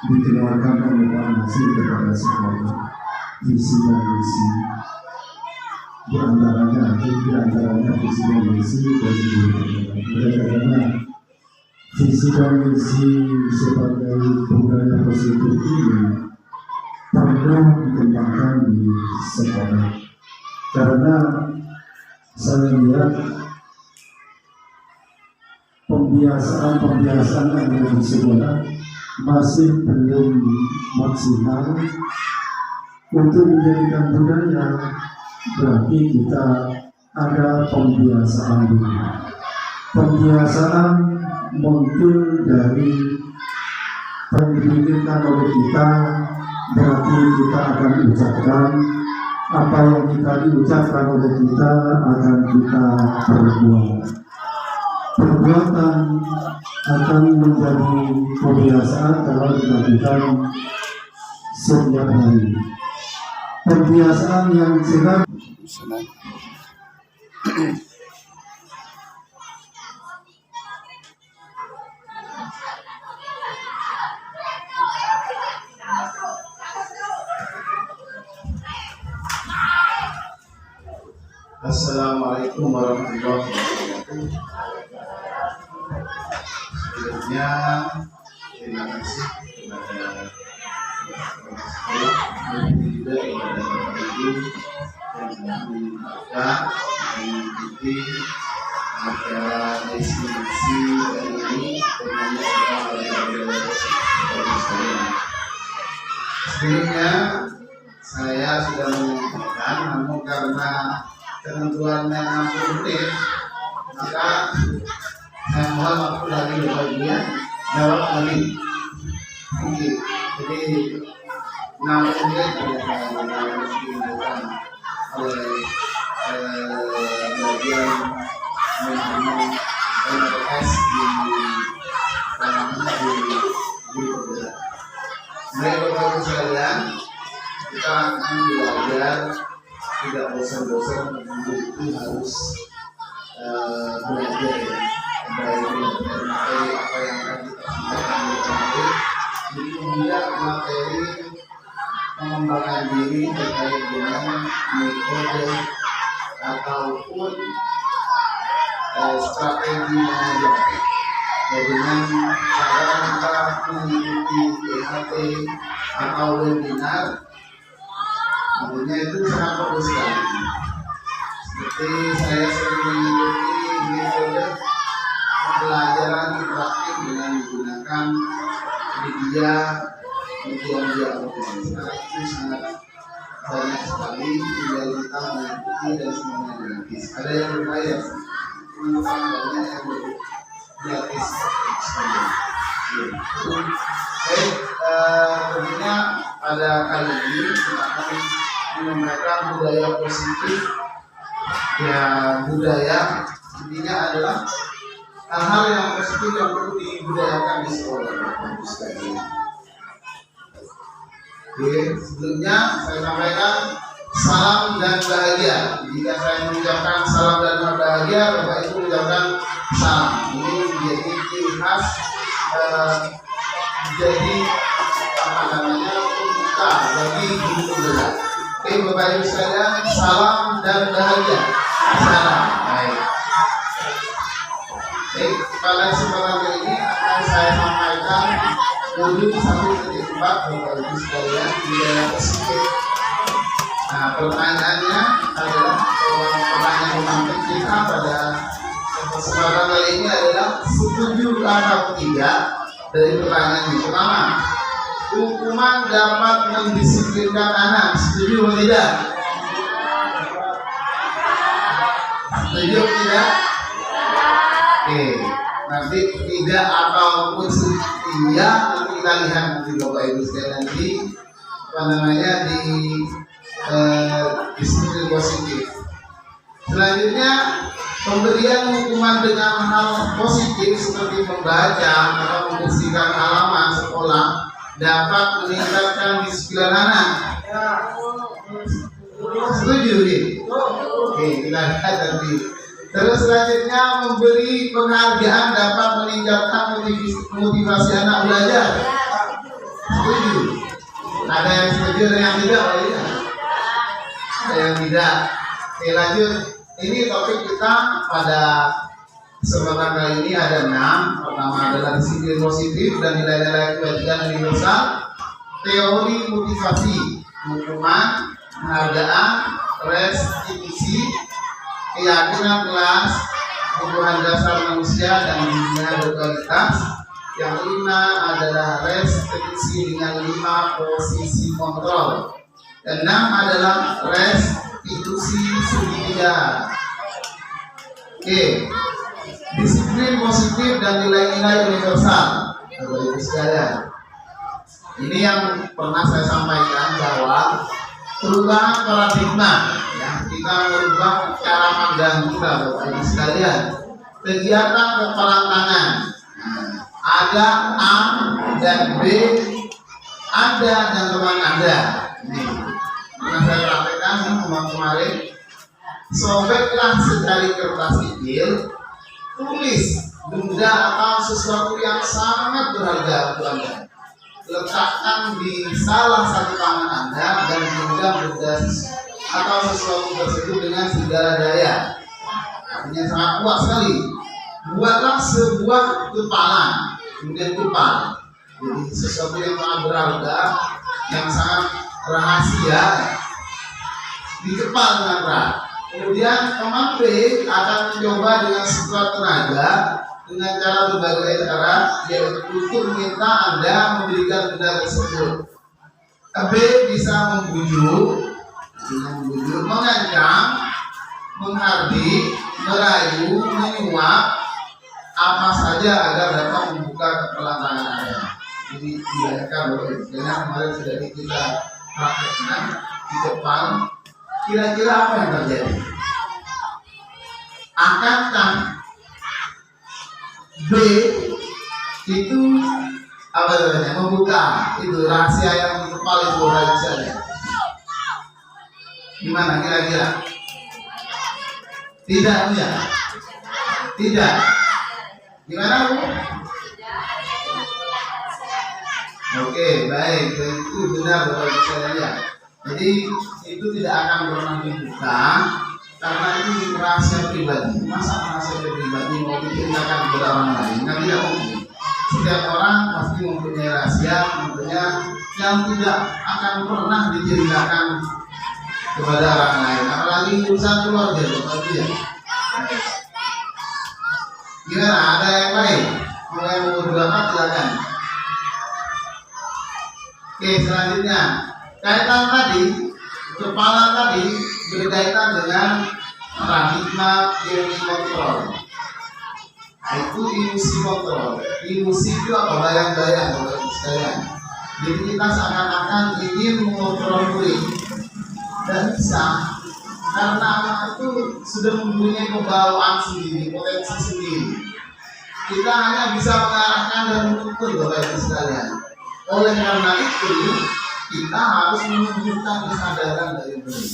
dikeluarkan pembukaan hasil kepada sekolah, visi dan misi, di antaranya visi dan misi dari karena visi dan misi sebagai budaya positif ini perlu dikembangkan di sekolah, karena saya lihat pembiasaan yang ada di sekolah masih belum maksimal untuk menjadikan budaya. Berarti kita ada pembiasaan dulu. Pembiasaan muncul dari pendidikan oleh kita, berarti kita akan ucapkan apa yang kita diucapkan oleh kita akan kita perbuat. Perbuatan akan menjadi kebiasaan kalau dilakukan setiap hari. Kebiasaan yang sehat. Assalamualaikum warahmatullahi wabarakatuh. Sebelumnya terima kasih kepada sekolah dan juga kepada Bapak Ibu yang telah menyiapkan mengikuti acara destinasi kali ini dengan sebelumnya saya sudah menyampaikan, namun karena ketentuannya 60 menit, maka saya mohon waktu lagi bagian jawab lagi. Jadi 60 menit harus digunakan oleh bagian manajemen NRS di Perbeda. Baik Bapak Ibu sekalian, kita akan belajar tidak bosan-bosan, itu harus belajar ya, dari materi apa yang akan kita sampaikan nanti. Jadi kemudian materi pengembangan diri terkait dengan metode ataupun strategi mengajar. Dengan cara kita mengikuti PHT atau webinar, tentunya itu sangat bagus sekali. Seperti saya sering mengikuti metode pembelajaran interaktif dengan menggunakan media organisasi, itu sangat banyak sekali. Tinggal kita mengikuti dan semuanya gratis. Ada yang berbayar, teman-teman banyak yang gratis. Baik, tentunya pada kali ini kita akan menyampaikan budaya positif. Ya, budaya intinya adalah hal-hal yang positif yang perlu dibudayakan di sekolah. Oke, sebelumnya saya sampaikan salam dan bahagia. Jika saya mengucapkan salam dan bahagia, Bapak Ibu mengucapkan salam. Ini menjadi ciri khas, jadi apa namanya, pembuka bagi guru pembela. Oke Bapak Ibu sekalian, salam dan bahagia. Salam. Baik. Baik, pada kesempatan kali ini akan saya sampaikan modul 1.4 Bapak Ibu sekalian, budaya positif. Nah, pertanyaannya adalah pertanyaan pemantik kita pada kesempatan kali ini adalah setuju atau tidak dari pertanyaan yang pertama. Hukuman dapat mendisiplinkan anak, setuju atau tidak? Setuju atau tidak? Oke, nanti tidak ataupun iya, nanti kita lihat nanti Bapak Ibu sekalian nanti apa namanya di disiplin positif. Selanjutnya, pemberian hukuman dengan hal positif seperti membaca atau membersihkan halaman sekolah dapat meningkatkan disiplin anak. Setuju nih? Oke, kita lihat nanti. Terus selanjutnya, memberi penghargaan dapat meningkatkan motivasi anak belajar. Ada yang setuju, ada yang tidak? Ada yang tidak. Oke, lanjut. Ini topik kita pada kesempatan kali ini ada 6. Pertama adalah disiplin positif dan nilai-nilai kebajikan universal, teori motivasi, hukuman, penghargaan, restitusi, keyakinan kelas, kebutuhan dasar manusia dan dunia berkualitas. Yang kelima adalah restitusi dengan 5 posisi kontrol. Dan 6 adalah restitusi segitiga. Oke, disiplin positif dan nilai-nilai universal. Bapak Ibu sekalian, ini yang pernah saya sampaikan bahwa perubahan paradigma, ya, kita merubah cara pandang kita, Bapak Ibu sekalian. Kegiatan kepalan tangan, ada A dan B, ada dan teman Anda. Ini pernah saya praktekkan kemarin. Sobeklah secari kertas kecil, tulis benda atau sesuatu yang sangat berharga untuk Anda. Letakkan di salah satu tangan Anda dan genggam benda atau sesuatu tersebut dengan segala daya. Artinya sangat kuat sekali. Buatlah sebuah kepalan, kemudian kepal. Jadi sesuatu yang sangat berharga, yang sangat rahasia, dikepal dengan erat. Kemudian teman B akan mencoba dengan sekuat tenaga dengan cara berbagai cara, yaitu untuk meminta Anda memberikan benda tersebut. B bisa membujuk, mengancam, menghardik, merayu, menyuap, apa saja agar dapat membuka kepalan tangan Anda. Jadi dibayangkan Bapak Ibu, karena kemarin sudah kita praktekkan di depan. Kira-kira apa yang terjadi? Akankah B itu apa namanya, membuka itu rahasia yang paling rahasianya? Gimana kira-kira? Tidak, ya? Tidak. Gimana Bu? Oke, baik. Itu benar Bapak Ibu sekalian. Jadi itu tidak akan pernah dibuka karena itu rahasia pribadi. Masa rahasia pribadi mau diceritakan kepada orang lain? Nah, tidak mungkin. Setiap orang pasti mempunyai rahasia, tentunya yang tidak akan pernah diceritakan kepada orang lain. Apalagi urusan keluarga, Bapak ya. Gimana? Ada yang lain? Mulai berapa? Silakan. Oke, selanjutnya. Kaitan tadi, kepala tadi berkaitan dengan paradigma ilmu kontrol. Itu ilusi kontrol. Ilusi itu apa? Bayang-bayang, Bapak Ibu sekalian. Jadi kita seakan-akan ingin mengontrol murid. Dan bisa, karena anak itu sudah mempunyai kebawaan sendiri, potensi sendiri. Kita hanya bisa mengarahkan dan menuntun, Bapak Ibu sekalian. Oleh karena itu, kita harus menunjukkan kesadaran dari murid.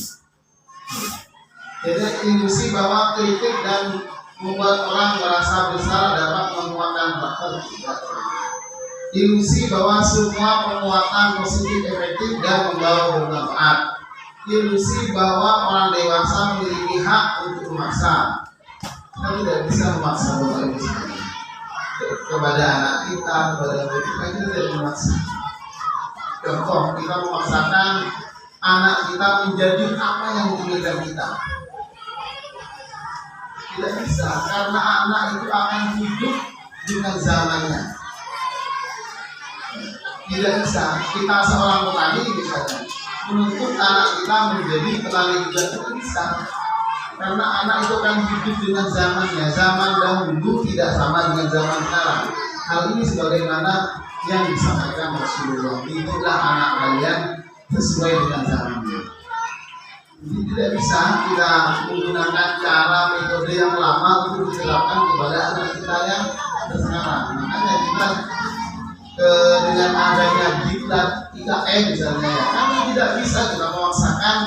Jadi ilusi bahwa kritik dan membuat orang merasa besar dapat menguatkan karakter kita. Ilusi bahwa semua penguatan positif efektif dan membawa bermanfaat. Ilusi bahwa orang dewasa memiliki hak untuk memaksa. Kita tidak bisa memaksa Bapak Ibu sekalian. Kepada anak kita, kepada murid kita tidak memaksa. Contoh, kita memaksakan anak kita menjadi apa yang diinginkan kita. Tidak bisa, karena anak itu akan hidup dengan zamannya. Tidak bisa, kita seorang petani misalnya menuntut anak kita menjadi petani juga tidak bisa. Karena anak itu akan hidup dengan zamannya. Zaman dahulu tidak sama dengan zaman sekarang. Hal ini sebagaimana yang disampaikan Rasulullah, itulah anak kalian sesuai dengan zamannya. Jadi tidak bisa kita menggunakan cara metode yang lama untuk diterapkan kepada anak kita yang sekarang. Makanya kita dengan adanya diklat IKN misalnya, ya, kami tidak bisa kita memaksakan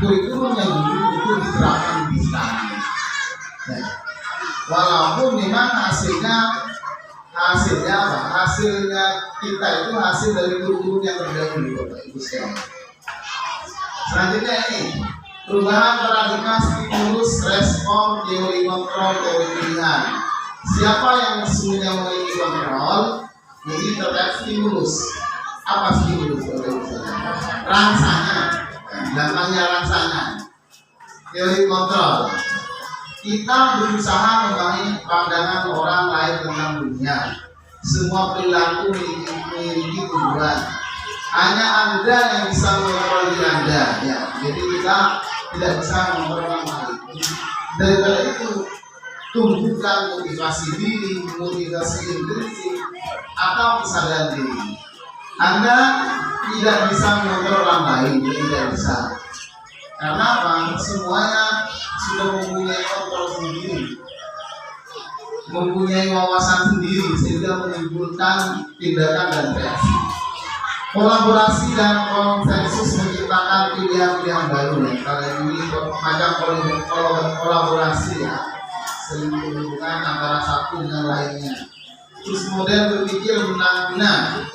kurikulum yang dulu itu diterapkan di sana. Ya. Walaupun memang hasilnya Hasilnya apa? Hasilnya kita itu hasil dari guru-guru yang terdahulu, Bapak Ibu sekalian. Selanjutnya ini perubahan paradigma stimulus, respon, teori kontrol, teori pilihan. Siapa yang sesungguhnya memiliki kontrol? Ini terkait stimulus. Apa stimulus? Rangsanya, namanya rangsanya. Teori kontrol. Kita berusaha memahami pandangan orang lain tentang dunia. Semua perilaku memiliki tujuan. Hanya Anda yang bisa mengontrol diri Anda. Ya, jadi kita tidak bisa mengontrol orang lain. Daripada itu, tumbuhkan motivasi diri, motivasi intrinsik, atau kesadaran diri. Anda tidak bisa mengontrol orang lain, tidak bisa. Karena apa? Semuanya sudah mempunyai kontrol sendiri, mempunyai wawasan sendiri, sehingga menimbulkan tindakan dan reaksi. Kolaborasi dan konsensus menciptakan pilihan-pilihan baru. Kalian ini macam kolaborasi ya, sering berhubungan antara satu dengan lainnya. Terus model berpikir menang-menang.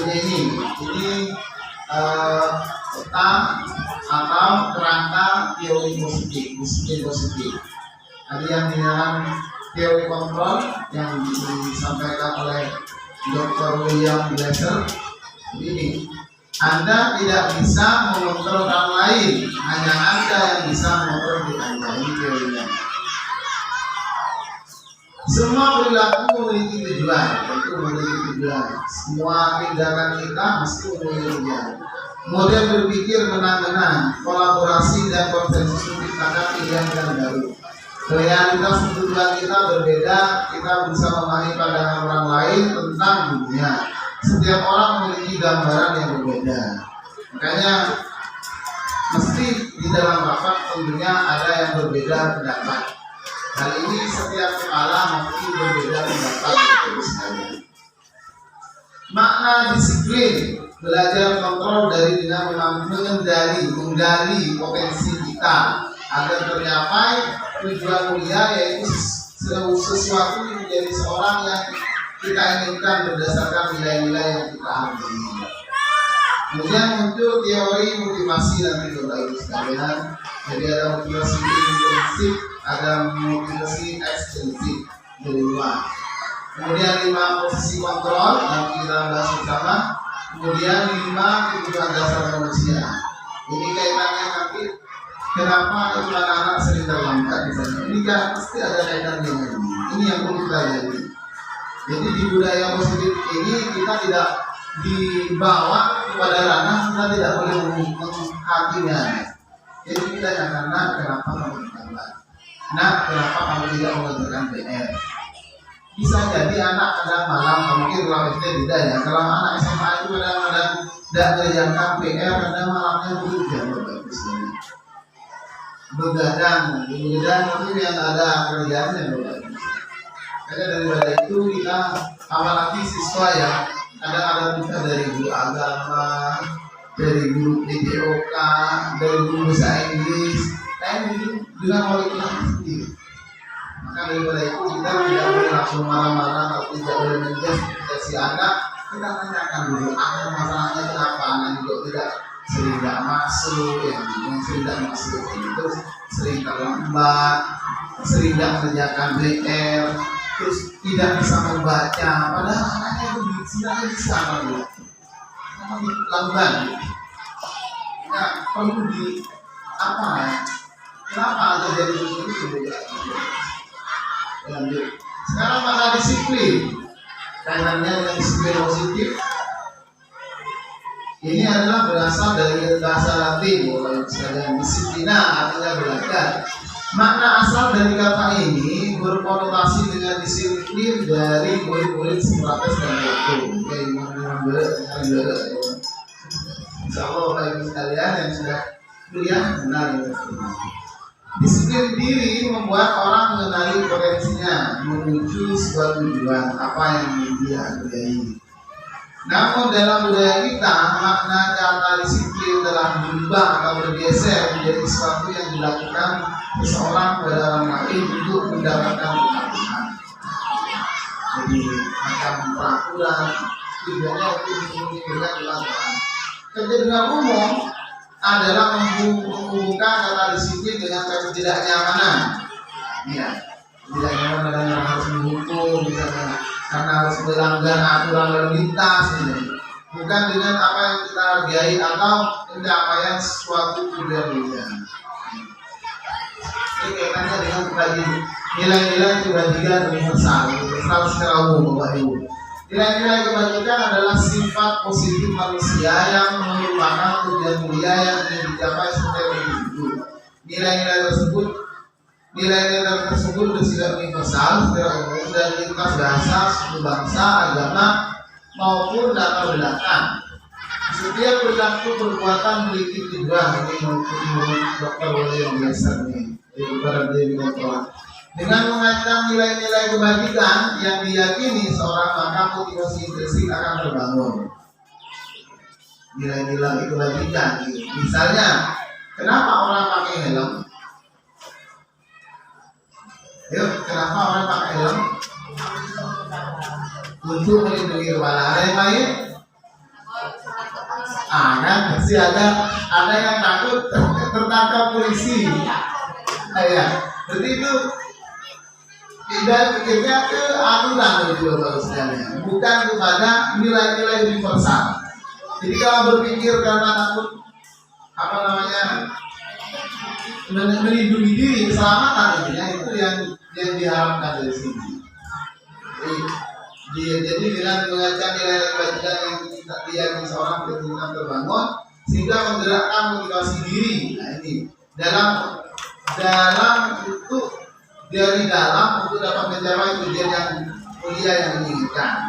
Ini peta atau kerangka teori positif. Ada yang dinamakan teori kontrol yang disampaikan oleh Dr. William Glasser. Ini Anda tidak bisa mengontrol orang lain, hanya Anda yang bisa mengontrol diri Anda. Ini teorinya. Semua perilaku memiliki tujuan, itu memiliki tujuan. Semua tindakan kita mesti memiliki tujuan. Model berpikir menang-menang, kolaborasi dan konsensus menciptakan pilihan yang baru. Realitas kebutuhan kita berbeda, kita bisa memahami pandangan orang lain tentang dunia. Setiap orang memiliki gambaran yang berbeda. Makanya mesti di dalam rapat tentunya ada yang berbeda pendapat. Hal ini setiap kepala mesti berbeda pendapat. Makna disiplin, belajar kontrol dari dengan menggali potensi kita agar tercapai tujuan mulia, yaitu sesuatu yang menjadi seorang yang kita inginkan berdasarkan nilai-nilai yang kita ambil. Kemudian muncul teori motivasi nanti Bapak Ibu sekalian. Jadi ada motivasi intrinsik, ada motivasi ekstrinsik dari luar. Kemudian 5 posisi kontrol nanti kita bahas bersama. Kemudian 5 kebutuhan dasar manusia. Ini kaitannya nanti kenapa itu anak-anak sering terlambat di sana. Ini kan pasti ada kaitannya. Ini yang perlu kita lihat. Jadi di budaya positif ini kita tidak dibawa kepada ranah kita tidak boleh menghakiminya. Jadi kita jangan kenapa kamu terlambat. Kenapa kamu tidak mengerjakan PR? Bisa jadi anak kadang malam, mungkin kalau SD tidak ya. Kalau anak SMA itu kadang-kadang tidak mengerjakan PR, kadang malamnya bekerja bagus. Begadang itu yang ada kerjaannya bagus. Karena daripada itu kita apalagi siswa ya, kadang ada kita dari guru agama, dari guru PJOK, dari guru bahasa Inggris, dengan kurikulum sendiri. Maka daripada itu kita tidak boleh langsung marah-marah atau tidak boleh menjudge si anak. Kita tanyakan dulu apa masalahnya, kenapa anak juga tidak sering tidak masuk, yang sering tidak masuk itu sering terlambat, sering tidak mengerjakan PR, terus tidak bisa membaca, padahal anaknya itu sebenarnya bisa kalau lambat. Nah, perlu di apa ya? Kenapa ada jadi begini? Lanjut. Sekarang maka disiplin, kaitannya dengan disiplin positif. Ini adalah berasal dari bahasa Latin, misalnya disiplina artinya belajar. Makna asal dari kata ini berkonotasi dengan disiplin dari murid-murid Sokrates dan Plato. Insya Allah Bapak Ibu sekalian yang sudah kuliah benar ya. Disiplin diri membuat orang mengenali potensinya menuju sebuah tujuan apa yang dia kerjai. Namun dalam budaya kita makna kata disiplin telah berubah atau bergeser menjadi sesuatu yang dilakukan seseorang pada orang lain untuk mendapatkan penghargaan. Jadi di macam peraturan tujuannya untuk menimbulkan pelanggaran. Kecenderungan umum adalah menghubungkan kata disiplin dengan ketidaknyamanan. Ya, tidak nyaman dan harus menghukum misalnya karena harus melanggar aturan lalu lintas ini. Bukan dengan apa yang kita hargai atau pencapaian suatu tujuan. Ini kaitannya dengan tadi nilai-nilai kebajikan universal secara umum, Bapak Ibu. Nilai-nilai kebajikan adalah sifat positif manusia yang merupakan tujuan mulia yang ingin dicapai setiap individu. Nilai-nilai tersebut bersifat universal secara umum dan lintas bahasa, suku bangsa, agama maupun latar belakang. Setiap perilaku perbuatan memiliki tujuan. Ini menurut Dr. William Glasser nih kepada beliau. Dengan mengaitkan nilai-nilai kebajikan yang diyakini seorang, maka motivasi intrinsik akan terbangun. Nilai-nilai kebajikan, misalnya, kenapa orang pakai helm? Yuk, kenapa orang pakai helm? Untuk melindungi kepala. Ada yang lain? Kan pasti ada yang takut tertangkap polisi. Ya, jadi itu tidak pikirnya ke aturan itu sekalian, bukan kepada nilai-nilai universal. Jadi kalau berpikir karena takut melindungi diri, keselamatan itu yang diharapkan dari sini. Jadi dengan mengajar nilai kebajikan yang diyakini seorang bertindak terbangun sehingga menggerakkan motivasi diri. Nah ini dalam itu dari dalam untuk dapat mencapai tujuan yang mulia yang diinginkan.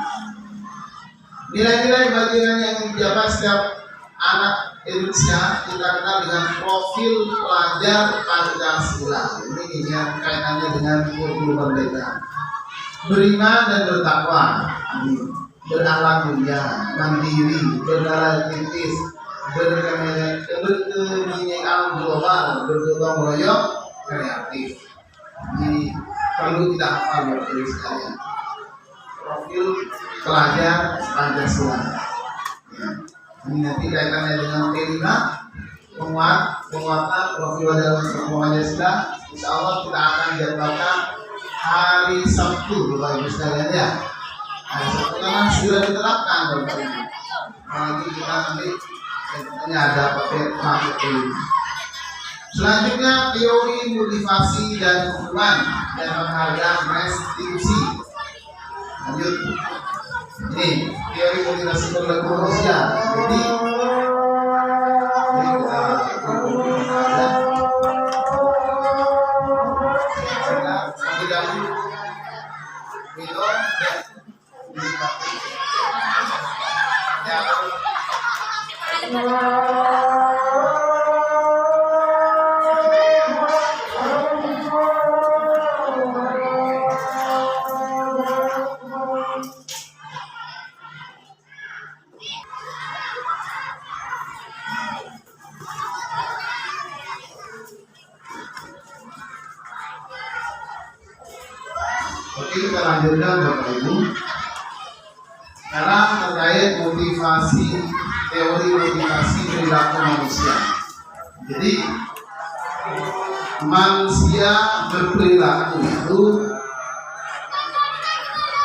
Nilai-nilai kebajikan yang dicapai setiap anak Indonesia kita kenal dengan profil pelajar Pancasila. Ini yang kaitannya dengan kurikulum merdeka. Beriman dan bertakwa, berakhlak mulia, mandiri, bernilai kritis, berkebinekaan global, bergotong royong, kreatif. Ini perlu kita hafal Bapak Ibu sekalian. Profil pelajar Pancasila. Ini nanti kaitannya dengan kelima penguatan profil pelajar Pancasila. Insya Allah kita akan jadwalkan hari Sabtu Bapak Ibu sekalian ya. Hari Sabtu kan sudah diterapkan Bapak Ibu. Nanti kita ada pakai ini. Selanjutnya teori motivasi dan hubungan dan penghargaan restitusi. Lanjut. Ini teori motivasi perilaku manusia. Jadi Oke, kita lanjutkan Bapak Ibu. Sekarang terkait motivasi, teori motivasi perilaku manusia. Jadi manusia berperilaku itu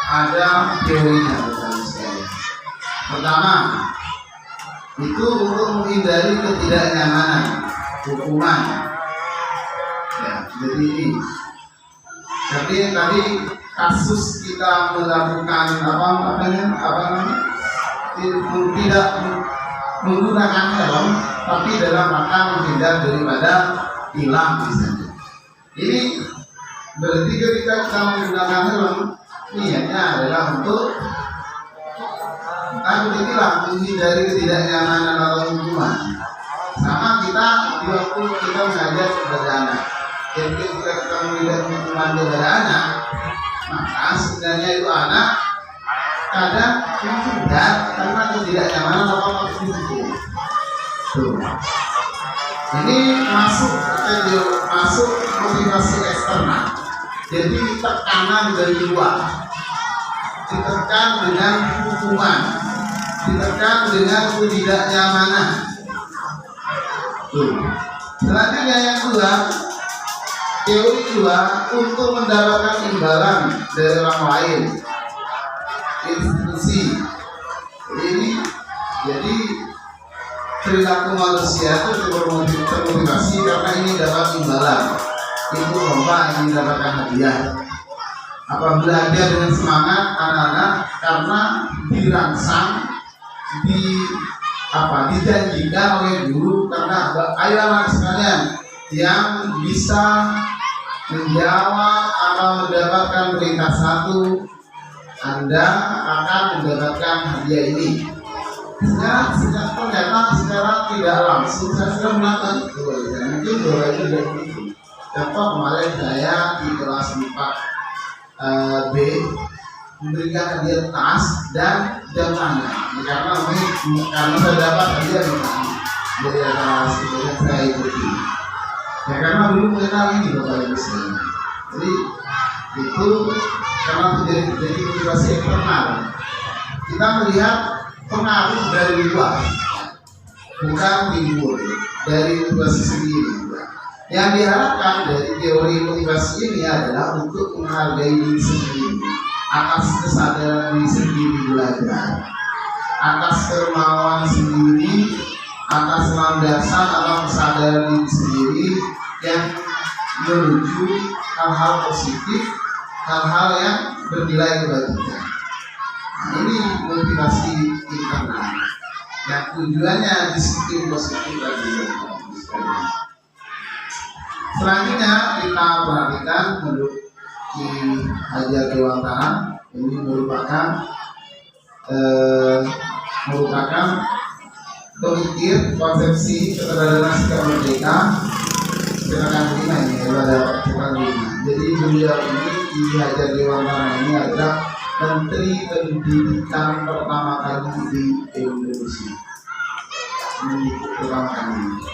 ada teorinya Bapak sekalian. Pertama, itu untuk menghindari ketidaknyamanan, hukuman. Ya, jadi ini. Jadi tadi kasus kita melakukan tidak menggunakan helm, tapi dalam rangka menghindar daripada tilang misalnya. Ini berarti ketika kita menggunakan helm, niatnya adalah untuk ditilang, menghindari ketidaknyamanan atau hukuman. Sama kita di waktu kita mengajar kepada anak. Jadi ketika kita menghindari hukuman kepada anak, maka sebenarnya itu anak kadang menghindar karena ketidaknyamanan atau maksud. Ini masuk motivasi eksternal. Jadi tekanan dari luar. ditekan dengan hukuman, ditekan dengan ketidaknyamanan. Selanjutnya yang kedua, teori kedua, untuk mendapatkan imbalan dari orang lain, institusi. Jadi perilaku manusia itu termotivasi karena ini dapat imbalan. Itu lomba ingin mendapatkan hadiah. Apabila dia dengan semangat anak-anak karena dirangsang, dijanjikan oleh guru, karena ayo anak sekalian yang bisa menjawab atau mendapatkan peringkat 1, Anda akan mendapatkan hadiah ini. Ternyata secara tidak langsung saya sudah melakukan itu. Mungkin bahwa itu dari itu. Contoh kemarin saya di kelas 4 B memberikan hadiah tas dan jam tangan, karena saya dapat hadiah dari atas yang saya ikuti. Ya karena belum mengenal ini Bapak Ibu sekalian. Jadi itu karena terjadi motivasi eksternal. Kita melihat pengaruh dari luar, bukan timbul dari motivasi sendiri. Yang diharapkan dari teori motivasi ini adalah untuk menghargai diri sendiri, atas kesadaran diri sendiri belajar, atas kemauan sendiri, atas landasan atau kesadaran diri sendiri yang menuju hal-hal positif, hal-hal yang bernilai kebajikan. Ini motivasi internal yang tujuannya disiplin positif bagi kita. Selanjutnya kita perhatikan menurut Ki Hajar Dewantara, ini merupakan pemikir konsepsi keteladanan sikap merdeka. Silakan lima ini pada bukan lima. Jadi beliau ini Ki Hajar Dewantara ini adalah Menteri Pendidikan pertama kali di Indonesia. Ini pertama kali.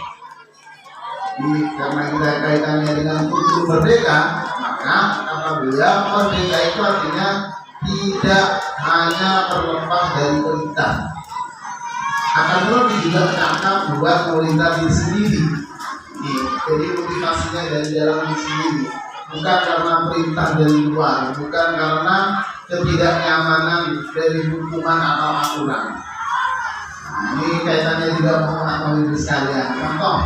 Jadi karena kita kaitannya dengan kultur merdeka, maka kata beliau merdeka itu artinya tidak hanya terlepas dari perintah, akan tetapi juga cakap buat pemerintah diri sendiri. Jadi motivasinya dari dalam diri sendiri, bukan karena perintah dari luar, bukan karena ketidaknyamanan dari hukuman atau aturan. Nah, ini kaitannya juga dengan Ibu sekalian. Contoh,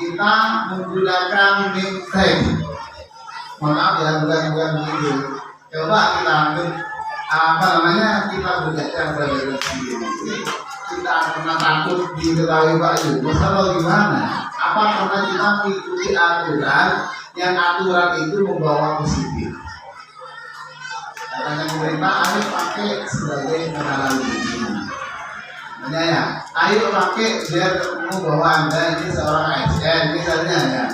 kita menggunakan name tag. Maaf ya, bukan begitu. Coba kita ambil kita berkaca pada diri sendiri. Kita pernah takut diketahui Pak Yu. Masalah gimana? Apa karena kita mengikuti aturan yang aturan itu membawa positif? Katanya pemerintah, ayo pakai sebagai pengenalan diri. Ya, ayo pakai biar ketemu bahwa Anda ini seorang ASN misalnya ya.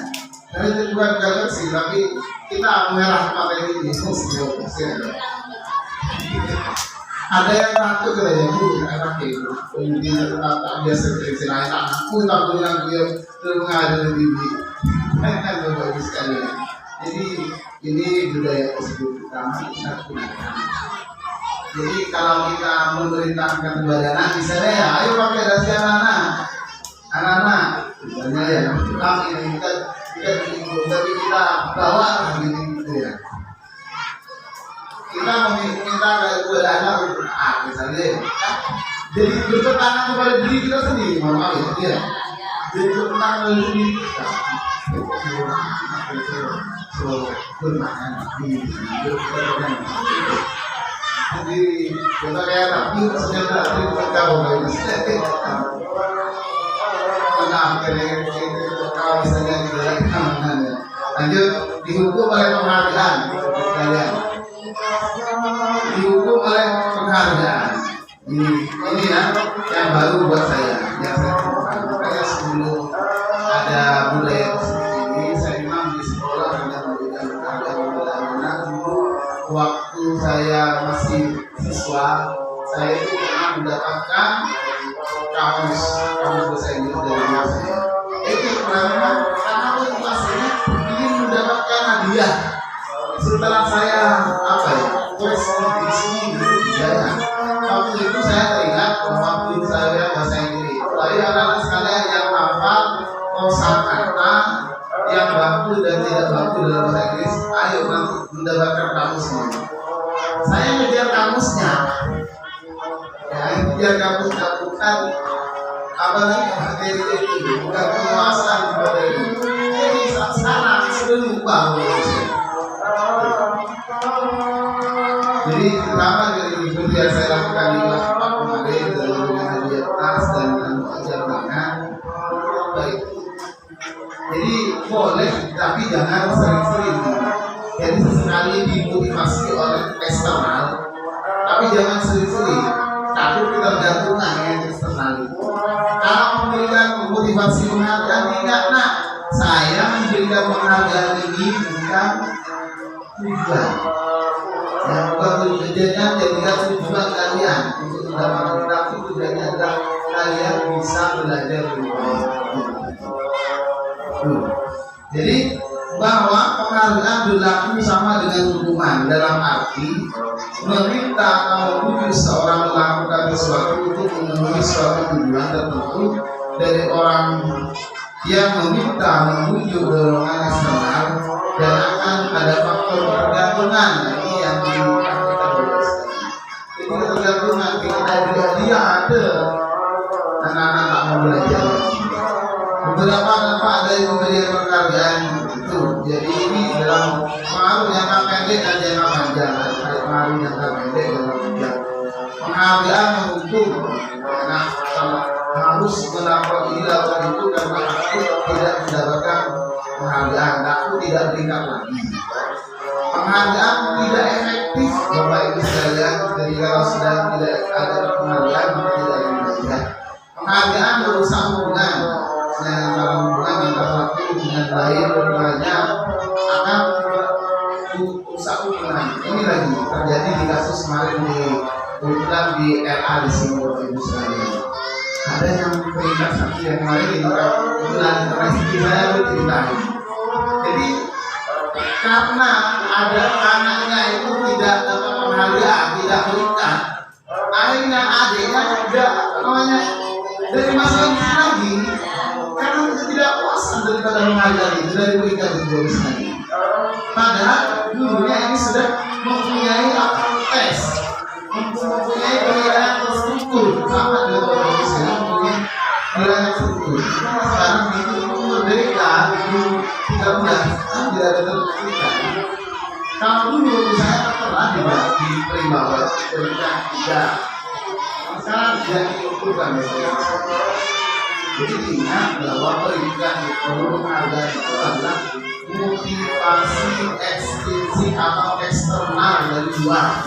Tapi itu bukan galaksi, tapi kita mengerah materi ini ada yang takut katanya, anak itu kemudian tak biasa cerita anakku tak bilang dia mengajar diri. Kan bagus sekali. Jadi ini budaya tersebut kita gunakan. Jadi kalau kita memerintahkan kepada anak, misalnya ya, ayo pakai dasi anak-anak, misalnya ya, ini kita tapi kita bawa gitu ya. Kita meminta kepada anak untuk misalnya, jadi bertentangan kepada diri kita sendiri, maaf ya. Jadi bertentangan kepada diri kita. Jadi kita kayak tapi ternyata bukan kau bagus. Tenang, kalau misalnya tidak lanjut dihukum oleh penghargaan kalian. Dihukum oleh penghargaan. Ini ya yang baru buat saya. Yang saya temukan. Makanya sebelum ada budaya seperti ini, saya memang di sekolah hanya memberikan penghargaan dulu. Waktu saya masih siswa, saya itu pernah mendapatkan kamus bahasa Inggris dari rumah saya. Itu karena motivasinya ingin mendapatkan hadiah. Setelah saya tulis di sini saya teringat waktu saya bahasa Inggris. Jadi anak-anak sekalian yang hafal kosakata yang baku dan tidak baku dalam bahasa Inggris, ayo nanti mendapatkan kamusnya. Saya ngejar kamusnya, ya ngejar kamusnya bukan apa lagi materi itu, bukan penguasaan materi. Jadi sekarang sudah lupa. Jadi pertama dari itu yang saya lakukan di kelas 4 kemarin dengan hadiah tas dan ajar baik. Jadi boleh tapi jangan sering-sering. Jadi sesekali dimotivasi oleh eksternal, tapi jangan sering-sering. Tapi ketergantungan yang eksternal itu. Kalau memberikan motivasi penghargaan tidak, nah saya memberikan penghargaan ini bukan tujuan. Ya, bukan tujuannya jadikan tujuan kalian untuk mendapatkan, tapi tujuannya adalah kalian bisa belajar lebih baik. Jadi bahwa penghargaan berlaku sama dengan hukuman dalam arti meminta atau menuju seorang melakukan sesuatu untuk memenuhi suatu tujuan tertentu dari orang yang meminta menuju dorongan eksternal dan akan ada faktor ketergantungan. Ini yang kita bahas. Jadi ketergantungan kita dia ada anak-anak tak mau belajar. Beberapa dampak dari pemberian penghargaan itu. Jadi ini dalam pengaruh jangka pendek dan jangka panjang. Pengaruh jangka pendek dan jangka panjang. Penghargaan menghukum karena harus melakukan ini lakukan itu karena aku tidak mendapatkan penghargaan, aku tidak berikan lagi. Penghargaan tidak efektif, Bapak Ibu sekalian. Jadi kalau sudah tidak ada penghargaan maka tidak ada belajar. Penghargaan merusak hubungan. Antara hubungan antara satu dengan lain banyak akan rusak hubungan. Ini lagi terjadi di kasus kemarin di kebetulan di RA di sini Bapak Ibu sekalian. Ada yang perintah saksi yang kemarin ini kebetulan rezeki saya diceritain. Jadi karena ada anaknya itu tidak dapat penghargaan, tidak berikan, akhirnya adiknya juga namanya dari masalah lagi. Karena tidak puasan daripada menghargai itu dari berikan itu lagi. Padahal gurunya ini sudah mempunyai tes, mempunyai penilaian terstruktur sama dengan orang Islam mempunyai penilaian terstruktur. Sekarang itu merdeka itu 13 tidak ada terstruktur. Kalau dulu saya pernah diterima oleh peringkat 3. Sekarang tidak diukurkan. Jadi ingat bahwa pendidikan itu penghargaan itu adalah motivasi ekstrinsik atau eksternal dari luar.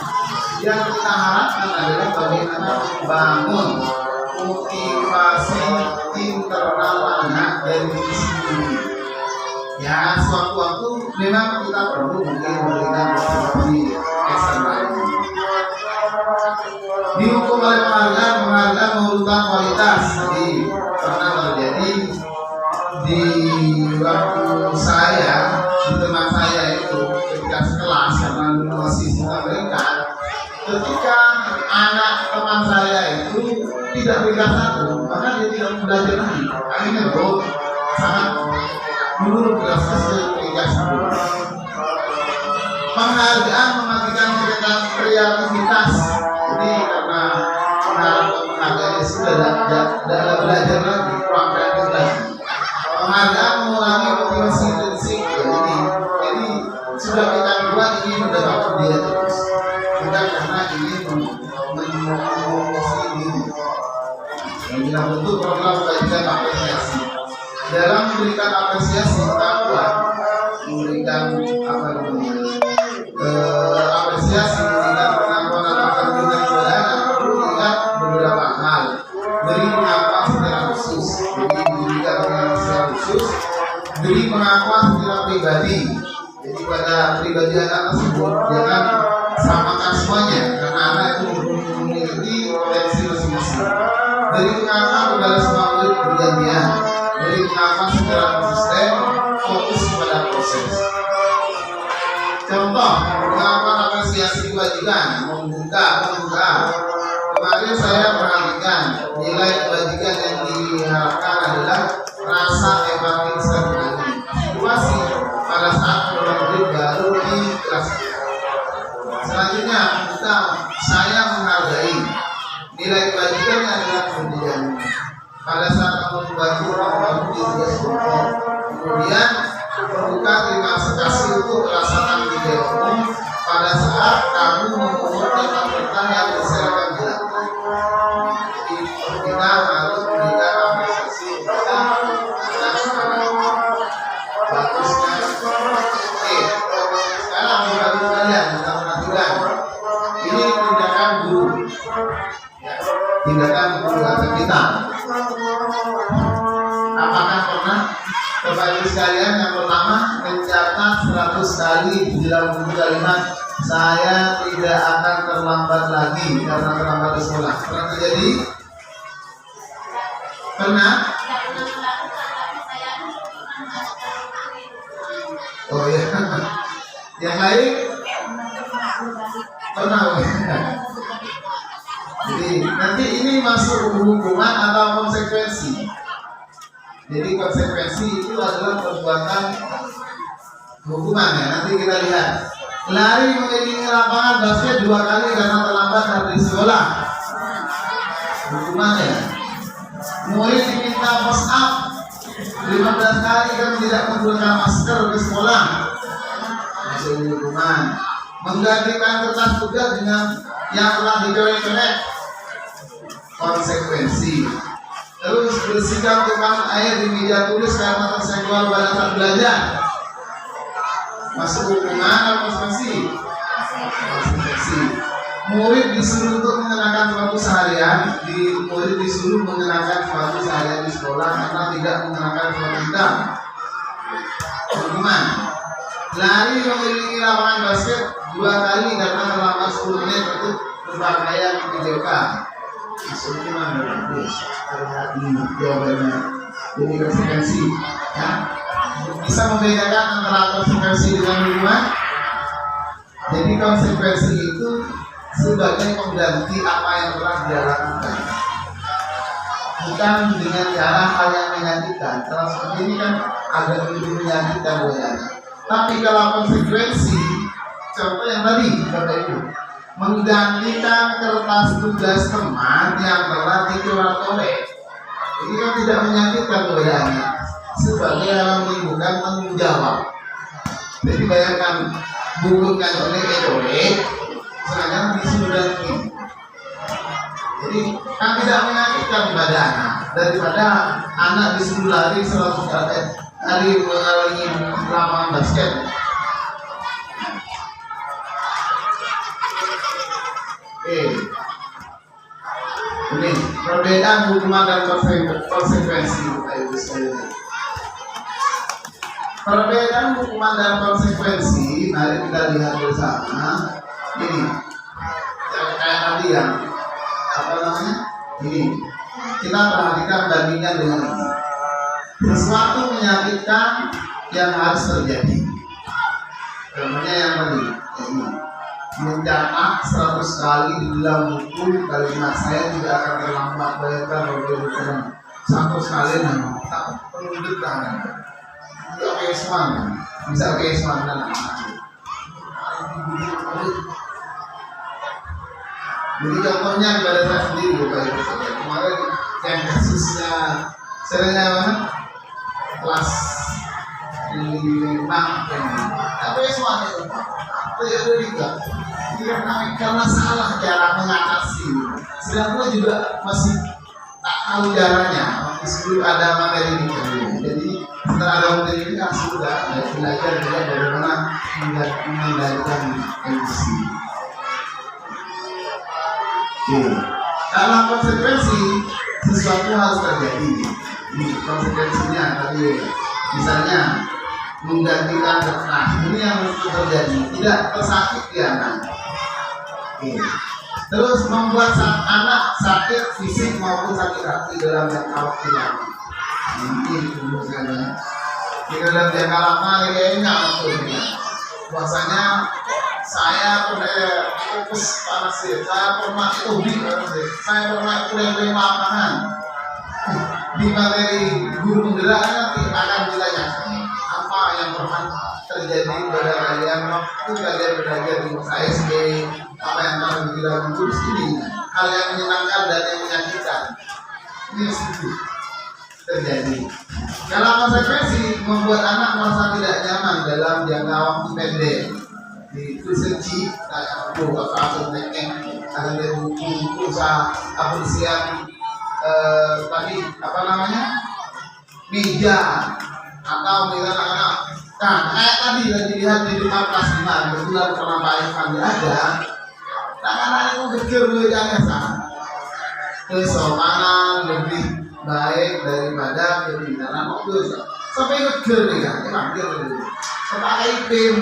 Yang kita harapkan adalah bagaimana membangun motivasi internal anak dari diri sendiri. Ya, suatu-waktu memang kita perlu mungkin memberikan motivasi eksternal. Dihukum oleh penghargaan mengurutkan kualitas. Jadi pernah terjadi di waktu saya, di teman saya itu ketika sekelas karena masih sudah mereka, ketika anak teman saya itu tidak berikan satu, maka dia tidak belajar lagi. Akhirnya sangat menurut kelasnya ketika sebelum. Penghargaan mematikan kreativitas. Jadi karena penghargaan sudah tidak belajar lagi, kurang kreatif lagi. Penghargaan mengurangi motivasi intrinsik. Jadi sudah kita buat ini mendapatkan dia terus. Bukan karena ini memotivasi diri. Yang kita bentuk program belajar apresiasi. Dalam memberikan apresiasi kita buat memberikan apa namanya apresiasi memberikan pengakuan atau kunjungan kepada anak perlu ingat beberapa hal. Beri pengakuan secara khusus, jadi diberikan pengakuan secara khusus. Beri pengakuan secara pribadi, jadi pada pribadi anak tersebut jangan samakan semuanya karena anak itu memiliki potensi masing-masing. Beri pengakuan kepada semua murid bergantian. Beri pengakuan secara konsisten, fokus pada proses. Contoh, pengakuan apresiasi kewajiban membuka. Kemarin saya nilai kebajikan yang diharapkan adalah rasa empati serta motivasi pada saat murid baru di kelas. Selanjutnya saya menghargai nilai kebajikan adalah kemudian pada saat kamu membantu orang di tugas kelompok, kemudian membuka terima kasih untuk melaksanakan kerja umum pada saat kamu memungut data yang diserahkan dilakukan. Jadi kita harus memberikan apresiasi kepada anak-anak bagusnya. Oke, sekarang bagi kalian kita perhatikan ini tindakan guru, tindakan guru atau kita. Apakah pernah Bapak Ibu sekalian yang pertama mencatat 100 kali di dalam buku kalimat saya tidak akan terlambat lagi karena terlambat ke sekolah? Pernah terjadi? Pernah? Oh ya. Yang lain? Pernah? Jadi nanti ini masuk hukuman atau konsekuensi. Jadi konsekuensi itu adalah perbuatan hukuman ya. Nanti kita lihat. Lari mengelilingi lapangan basket 2 kali karena terlambat dari sekolah. Hukumannya. Murid diminta push up 15 kali karena tidak menggunakan masker ke sekolah. Masuk hukuman. Menggantikan kertas tugas dengan yang telah dicoret-coret. Konsekuensi. Terus bersihkan tumpahan air di meja tulis karena tersenggol pada saat belajar. Masuk hukuman atau konsekuensi? Konsekuensi. Murid disuruh untuk mengenakan sepatu seharian, murid disuruh mengenakan sepatu seharian di sekolah karena tidak mengenakan sepatu hitam. Hukuman. Lari mengelilingi lapangan basket 2 kali karena terlambat 10 menit untuk berpakaian videokan. Masuk hukuman berarti. Ini jawabannya. Jadi konsekuensi ya. Bisa membedakan antara konsekuensi dengan hukuman. Jadi konsekuensi itu sebagai pengganti apa yang telah dia lakukan, bukan dengan cara hal yang menyakitkan. Kalau seperti ini kan agak lebih menyakitkan buat. Tapi kalau konsekuensi, contoh yang tadi Bapak Ibu, menggantikan kertas tugas teman yang telah dicoret-coret, ini kan tidak menyakitkan keadaannya, sebagai hal menimbulkan tanggung jawab. Jadi bayangkan buku yang coret, sedangkan disuruh ganti. Jadi kan tidak menyakitkan kepada anak, daripada anak disuruh lari 100 kali mengalami lapangan basket. Ini perbedaan hukuman dan konsekuensi Bapak Ibu sekalian. Perbedaan hukuman dan konsekuensi, mari kita lihat bersama. Ini yang kayak tadi yang apa namanya? Ini kita perhatikan bandingkan dengan ini. Sesuatu menyakitkan yang harus terjadi. Contohnya yang tadi, ini mencatat 100 kali di dalam buku kalimat saya tidak akan terlambat. Bayangkan kalau 100 kali memang tak perlu ditahan. Tidak keisman, bisa keisman dan anak-anak. Jadi contohnya kepada saya sendiri Bapak Ibu sekalian. Kemarin yang kasusnya seringnya mana? Kelas 5 tapi semuanya itu juga karena salah cara mengatasi. Sedangkan juga masih tak tahu caranya. Sebelum ada materi ini jadi setelah ada materi ini kan sudah belajar juga bagaimana mengendalikan emosi. Dalam konsekuensi sesuatu harus terjadi. Ini konsekuensinya tadi misalnya menggantikan kertas, ini yang harus terjadi, tidak tersakiti anak. Terus membuat anak sakit fisik maupun sakit hati dalam jangka waktu lama. Ini misalnya di dalam jangka lama kayaknya maksudnya puasanya saya pernah fokus panas ya, saya pernah hobi, saya pernah kuliah lapangan di materi guru penggerak nanti akan ditanyakan apa yang pernah terjadi pada kalian waktu kalian belajar di masa SD, apa yang pernah dilakukan guru ini, hal yang menyenangkan dan yang menyakitkan ini sedikit terjadi. Dalam konsekuensi membuat anak merasa tidak nyaman dalam jangka waktu pendek. Di research kayak atau nekeng ada buku usaha kebersihan tadi apa namanya meja atau misalnya anak. Nah kayak tadi yang dilihat di depan kelas 5 kebetulan karena Pak Irfan ada. Nah anak itu kecil belajarnya sama kesopanan lebih baik daripada kepintaran waktu sampai kecil nih kan panggil dulu sebagai tim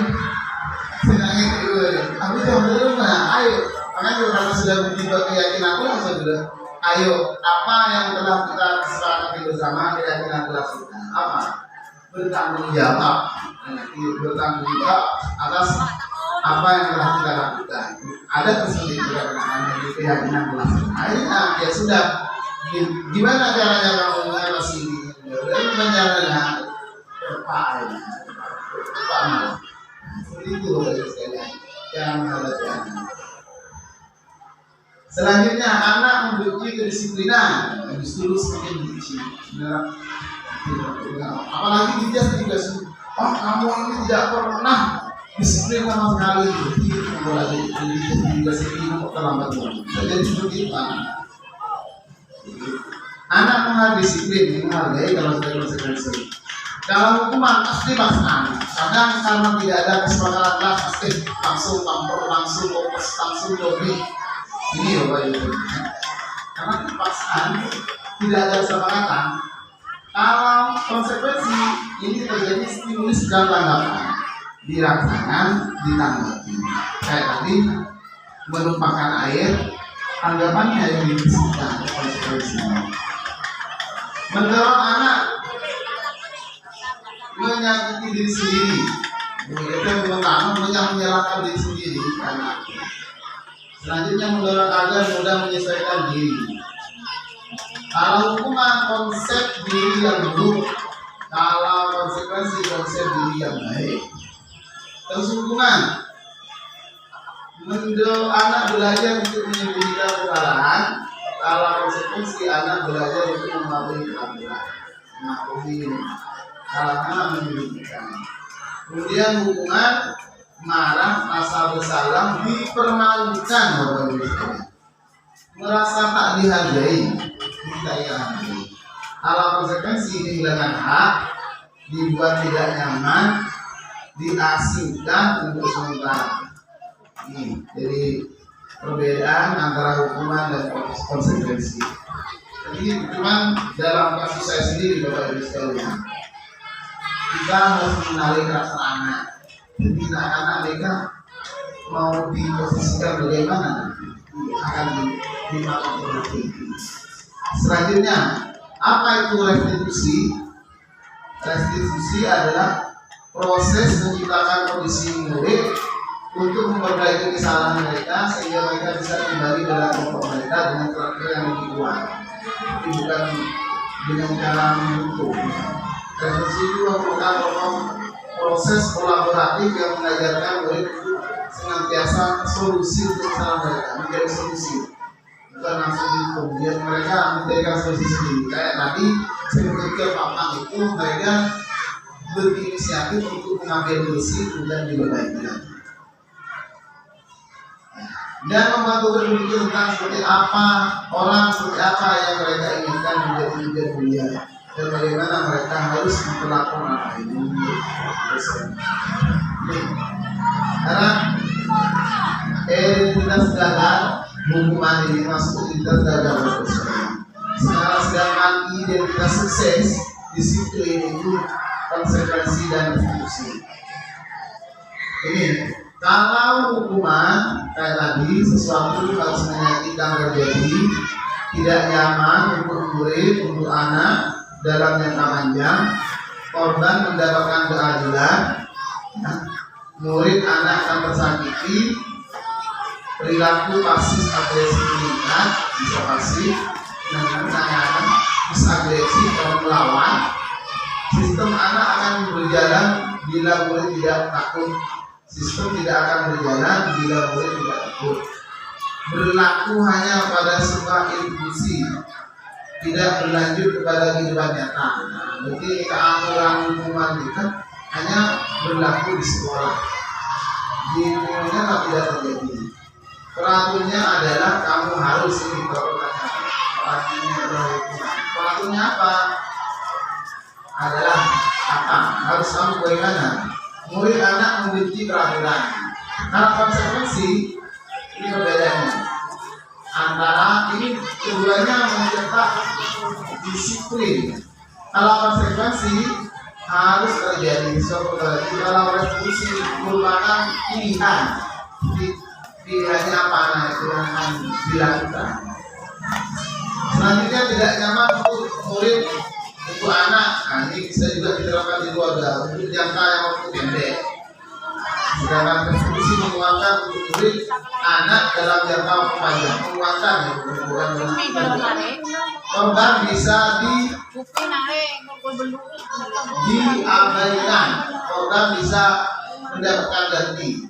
senangnya itu aku jauh dulu nah ayo karena kalau sudah berubah keyakinan aku langsung bilang ayo apa yang telah kita kesepakati bersama keyakinan kelas kita apa bertanggung jawab atas apa yang telah kita lakukan ada perselisihan di keyakinan kelas akhirnya ya sudah gimana caranya kamu mengatasi ini dan menjalani berpakai itu sekalian yang menghadapi anak. Selanjutnya anak memiliki kedisiplinan justru semakin benci. Apalagi dia juga oh kamu ini tidak pernah disiplin sama sekali. Itu mulai juga sedih terlambat. Jadi seperti itu anak menghargai disiplin, menghargai kalau sudah konsekuensi. Dalam hukuman pasti paksaan. Kadang karena tidak ada kesepakatan kelas pasti langsung tampur, langsung fokus, langsung lebih. Ini Bapak Ibu. Karena paksaan tidak ada kesepakatan. Kalau konsekuensi ini terjadi stimulus dan tanggapan, dirasakan, ditanggapi. Kayak tadi menumpahkan air, tanggapannya yang diberikan konsekuensinya. Mendorong anak menyakiti diri sendiri, itu menyalahkan diri sendiri karena selanjutnya mendorong agar mudah menyesuaikan diri. Kalau hukuman konsep diri yang buruk, kalau konsekuensi konsep diri yang baik. Terus hukuman mendorong anak belajar untuk menyembunyikan kesalahan, kalau konsekuensi anak belajar untuk mematuhi peraturan, mematuhi anak menyembunyikan. Kemudian hukuman marah, rasa bersalah, dipermalukan Bapak Ibu sekalian. Merasa tak dihargai, dihargai. Kalau konsekuensi kehilangan hak, dibuat tidak nyaman, diasingkan untuk sementara. Ini jadi perbedaan antara hukuman dan konsekuensi. Jadi cuma dalam kasus saya sendiri Bapak Ibu sekalian, kita harus mengenali karakter anak. Jadi anak-anak mereka mau diposisikan bagaimana akan dimaksud. Selanjutnya, apa itu restitusi? Restitusi adalah proses menciptakan kondisi murid untuk memperbaiki kesalahan mereka sehingga mereka bisa kembali dalam kelompok mereka dengan karakter yang lebih kuat. Tapi bukan dengan cara menutup. Restitusi itu merupakan proses kolaboratif yang mengajarkan murid untuk senantiasa solusi untuk kesalahan mereka, menjadi solusi. Bukan langsung kemudian mereka menjadikan solusi sendiri. Kayak tadi sebelum papan itu mereka berinisiatif untuk mengambil solusi kemudian diperbaiki. Dan membantu berpikir tentang seperti apa orang, seperti apa yang mereka inginkan menjadi mulia dan bagaimana mereka harus memperlakukan orang ini. Karena identitas gagal hukuman ini masuk identitas gagal sedangkan identitas sukses disiplin itu konsekuensi dan restitusi. Ini kalau hukuman kayak tadi sesuatu harus menyakitkan terjadi, tidak nyaman untuk murid, untuk anak dalam jangka panjang, korban mendapatkan keadilan, murid anak akan tersakiti, perilaku pasif agresi meningkat, bisa pasif, penanganan bisa agresi kalau melawan. Sistem anak akan berjalan bila murid tidak takut. Sistem tidak akan berjalan bila murid tidak takut. Berlaku hanya pada sebuah impulsi, tidak berlanjut kepada kehidupan nyata. Nah, berarti keaturan hukuman kita hanya berlaku di sekolah. Di dunia nyata tidak terjadi. Peraturannya adalah kamu harus ini peraturannya apa? Adalah apa? Harus kamu bagaimana? Murid anak memiliki peraturan. Nah, konsekuensi ini perbedaannya antara ini keduanya mencetak disiplin. Kalau konsekuensi harus terjadi suatu berarti kalau revolusi merupakan pilihan. Pilihannya apa? Nah, itu yang akan dilakukan. Selanjutnya tidak nyaman untuk murid, untuk anak. Nah, ini bisa juga diterapkan di keluarga untuk jangka yang waktu pendek. Sedangkan revolusi menguatkan untuk murid anak dalam jangka waktu panjang. Menguatkan ya, bukan korban bisa diabaikan. Korban bisa mendapatkan ganti.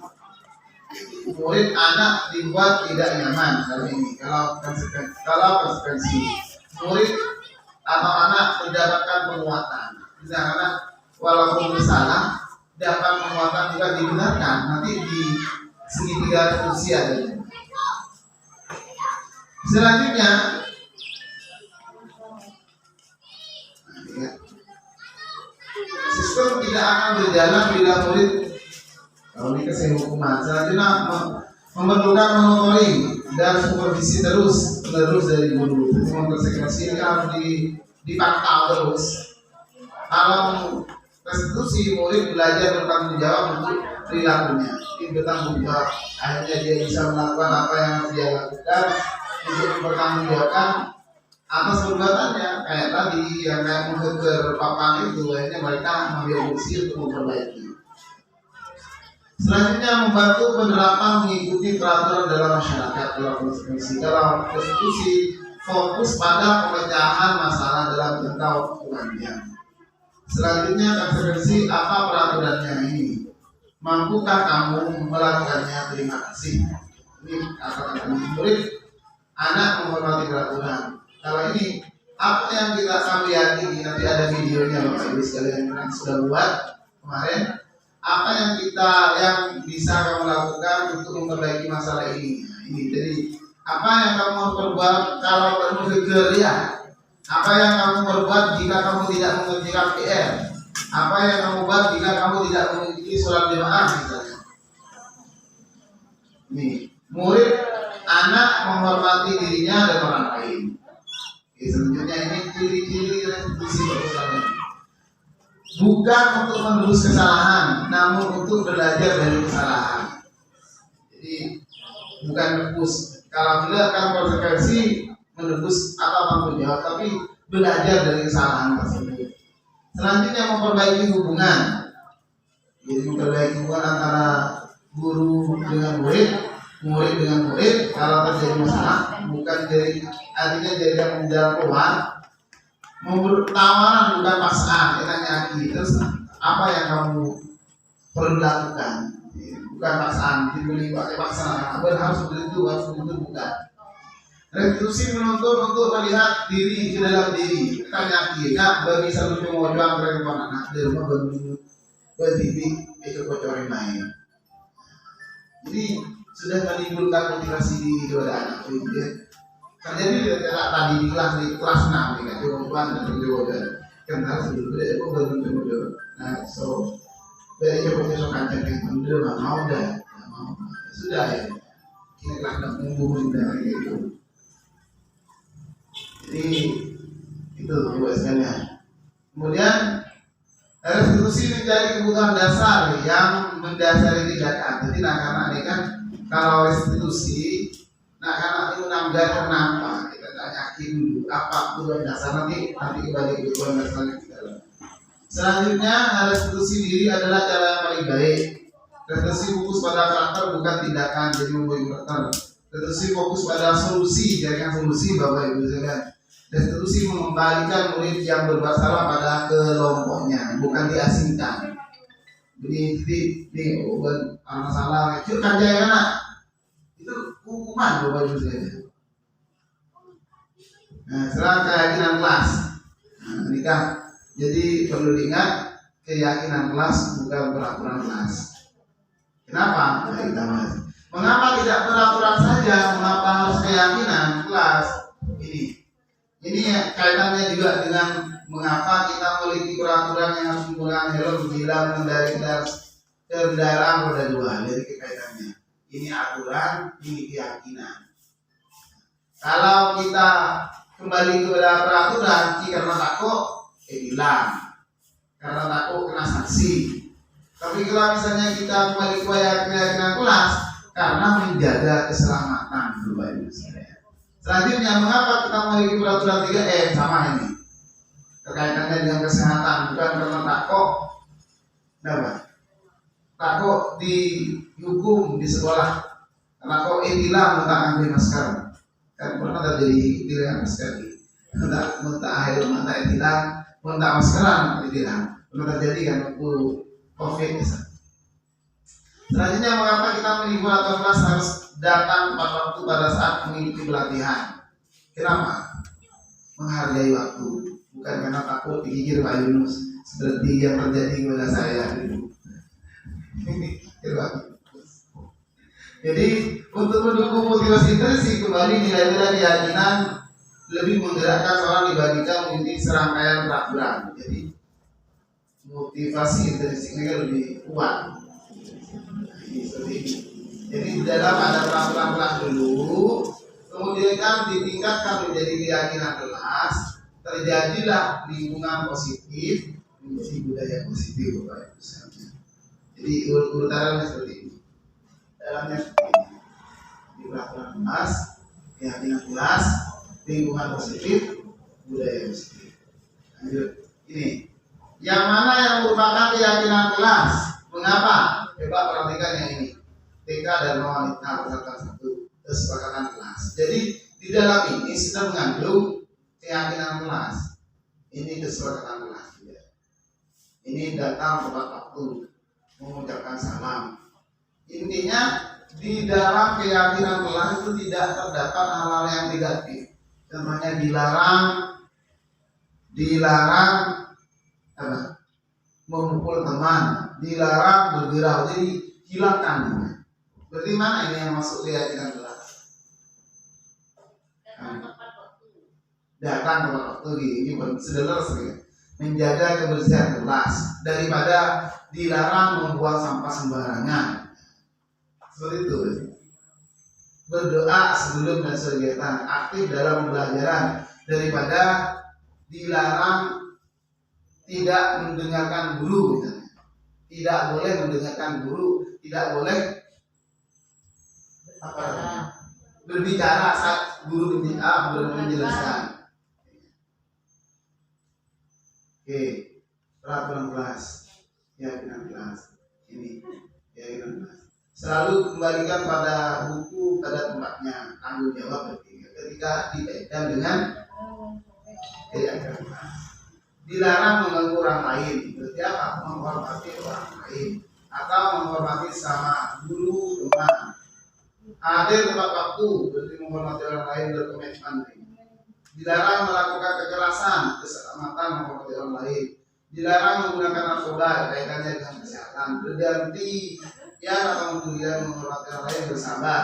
Murid anak dibuat tidak nyaman kali ini. Kalau konsekuensi murid atau anak mendapatkan penguatan. Misalnya anak walaupun bersalah dapat penguatan juga dibenarkan. Nanti di segitiga usia ada. Selanjutnya sistem tidak akan berjalan bila murid kalau ini kasih hukuman. Selanjutnya memerlukan monitoring dan supervisi terus menerus dari guru. Konsekuensi ini harus dipantau terus. Kalau restitusi murid belajar bertanggung jawab untuk perilakunya, ini bertanggung jawab. Akhirnya dia bisa melakukan apa yang harus dia lakukan untuk mempertanggungjawabkan atas perbuatannya. Kayak tadi yang kayak menggeger papan itu, akhirnya mereka mengambil fungsi untuk memperbaiki. Selanjutnya membantu penerapan mengikuti peraturan dalam masyarakat dalam konsekuensi. Dalam konstitusi fokus pada pemecahan masalah dalam jangka waktu panjang. Selanjutnya konsekuensi apa peraturannya ini? Mampukah kamu melakukannya? Terima kasih. Ini kata-kata murid anak menghormati peraturan. Kalau ini apa yang kamu yakini, nanti ada videonya Bapak Ibu sekalian yang sudah buat kemarin. Apa yang bisa kamu lakukan untuk memperbaiki masalah ini? Nah, ini jadi apa yang kamu harus perbuat kalau kamu geger ya? Apa yang kamu perbuat jika kamu tidak mengerjakan PR? Apa yang kamu buat jika kamu tidak mengikuti sholat jemaah misalnya? Nih, murid anak menghormati dirinya dan orang lain. Oke, selanjutnya ini ciri-ciri restitusi perbuatan. Bukan untuk menebus kesalahan, namun untuk belajar dari kesalahan. Jadi bukan menebus. Kalau tidak akan konsekuensi menebus atau tanggung jawab, tapi belajar dari kesalahan tersebut. Selanjutnya memperbaiki hubungan. Jadi memperbaiki hubungan antara guru dengan murid, murid dengan murid. Kalau terjadi masalah, bukan jadi artinya jadi yang menjalan keluar. Tawaran bukan paksaan, ditanya lagi. Terus apa yang kamu perlu lakukan? Bukan paksaan, dibeli pakai paksaan. Apa harus begitu, bukan. Restitusi menuntut untuk melihat diri ke dalam diri. Tanya lagi, nak bagi satu pemodal perempuan anak di rumah berdiri itu bocorin main. Jadi sudah menimbulkan motivasi di kepada anak itu. Terjadi tadi di kelas 6 nih kan, jawaban dan jawaban kenal sebelum itu baru. Nah, so dari jawabannya sokan jadi mundur nggak mau sudah ya. Kita kelas 6 menghubungi dari itu. Jadi itu buat sekalian. Kemudian restitusi menjadi kebutuhan dasar yang mendasari tindakan. Jadi karena ini kan kalau restitusi karena itu nambah kenapa kita tanyakin dulu apa tujuan dasar nanti kembali ke tujuan dasarnya kita. Selanjutnya restitusi diri adalah cara yang paling baik. Refleksi fokus pada karakter bukan tindakan, jadi membuat karakter. Refleksi fokus pada solusi, jaringan solusi Bapak Ibu sekalian. Restitusi mengembalikan murid yang bermasalah pada kelompoknya, bukan diasingkan. Jadi masalah itu kan jangan itu hukuman Bapak Ibu sekalian. Nah, setelah keyakinan kelas, nikah. Jadi perlu diingat keyakinan kelas bukan peraturan kelas. Kenapa? Nah, kita bahas. Mengapa tidak peraturan saja? Mengapa harus keyakinan kelas? Ini kaitannya juga dengan mengapa kita memiliki peraturan yang harus menggunakan helm bila mengendarai kendaraan roda dua. Jadi kaitannya. Ini aturan, ini keyakinan. Kalau kita kembali kepada peraturan, karena takut, hilang. Karena takut kena sanksi. Tapi kalau misalnya kita kembali kepada keyakinan kelas, karena menjaga keselamatan berbagai misalnya. Selanjutnya, mengapa kita memiliki peraturan 3M sama ini? Terkaitannya dengan kesehatan, bukan karena takut, takut dihukum di sekolah. Karena kok hilang tentang ambil masker. Kan pernah terjadi hilang masker. Mentah akhir mata hilang, mentah maskeran hilang. Pernah terjadi kan waktu COVID misalnya. Selanjutnya, mengapa kita memiliki peraturan kelas harus datang tepat waktu pada saat mengikuti pelatihan? Kenapa? Menghargai waktu, bukan karena takut digigir Pak Yunus seperti yang terjadi kepada saya dulu. Jadi untuk mendukung motivasi intrinsik, kembali nilai-nilai keyakinan lebih menggerakkan seorang dibandingkan mengikuti serangkaian peraturan. Jadi motivasi intrinsiknya lebih kuat. Jadi di dalam ada peraturan kelas dulu, kemudian kan ditingkatkan menjadi keyakinan kelas, terjadilah lingkungan positif, menjadi budaya positif Bapak Ibu sekalian. Jadi urutannya seperti ini. Dalamnya seperti ini. Di peraturan kelas, keyakinan kelas, lingkungan positif, budaya positif. Lanjut. Ini. Yang mana yang merupakan keyakinan kelas? Mengapa? Coba perhatikan yang ini. TK dan wanita berdasarkan satu kesepakatan kelas. Jadi di dalam ini sudah mengandung keyakinan kelas. Ini kesepakatan kelas. Ini datang tepat waktu, mengucapkan salam. Intinya di dalam keyakinan kelas itu tidak terdapat hal-hal yang negatif. Contohnya dilarang apa? Memukul teman, dilarang bergerak. Jadi hilangkan. Berarti mana ini yang masuk keyakinan kelas? Datang tepat waktu. Ini sederhana sekali. Menjaga kebersihan kelas daripada dilarang membuang sampah sembarangan. Seperti itu. Berdoa sebelum dan kegiatan, aktif dalam pembelajaran daripada dilarang tidak mendengarkan guru. Tidak boleh mendengarkan guru, tidak boleh berbicara saat guru belum menjelaskan. Oke, peraturan kelas, keyakinan kelas. Ini keyakinan kelas. Selalu kembalikan pada buku pada tempatnya, tanggung jawab bertiga ketika dikaitkan dengan keyakinan kelas. Dilarang mengganggu orang lain, berarti apa? Menghormati orang lain atau menghormati sama guru, teman. Hadir tepat waktu, berarti menghormati orang lain berkomitmen. Dilarang melakukan kekerasan, keselamatan menghormati orang lain. Dilarang menggunakan narkoba, kaitannya dengan kesehatan. Berganti atau kemudian menghormati orang lain bersabar.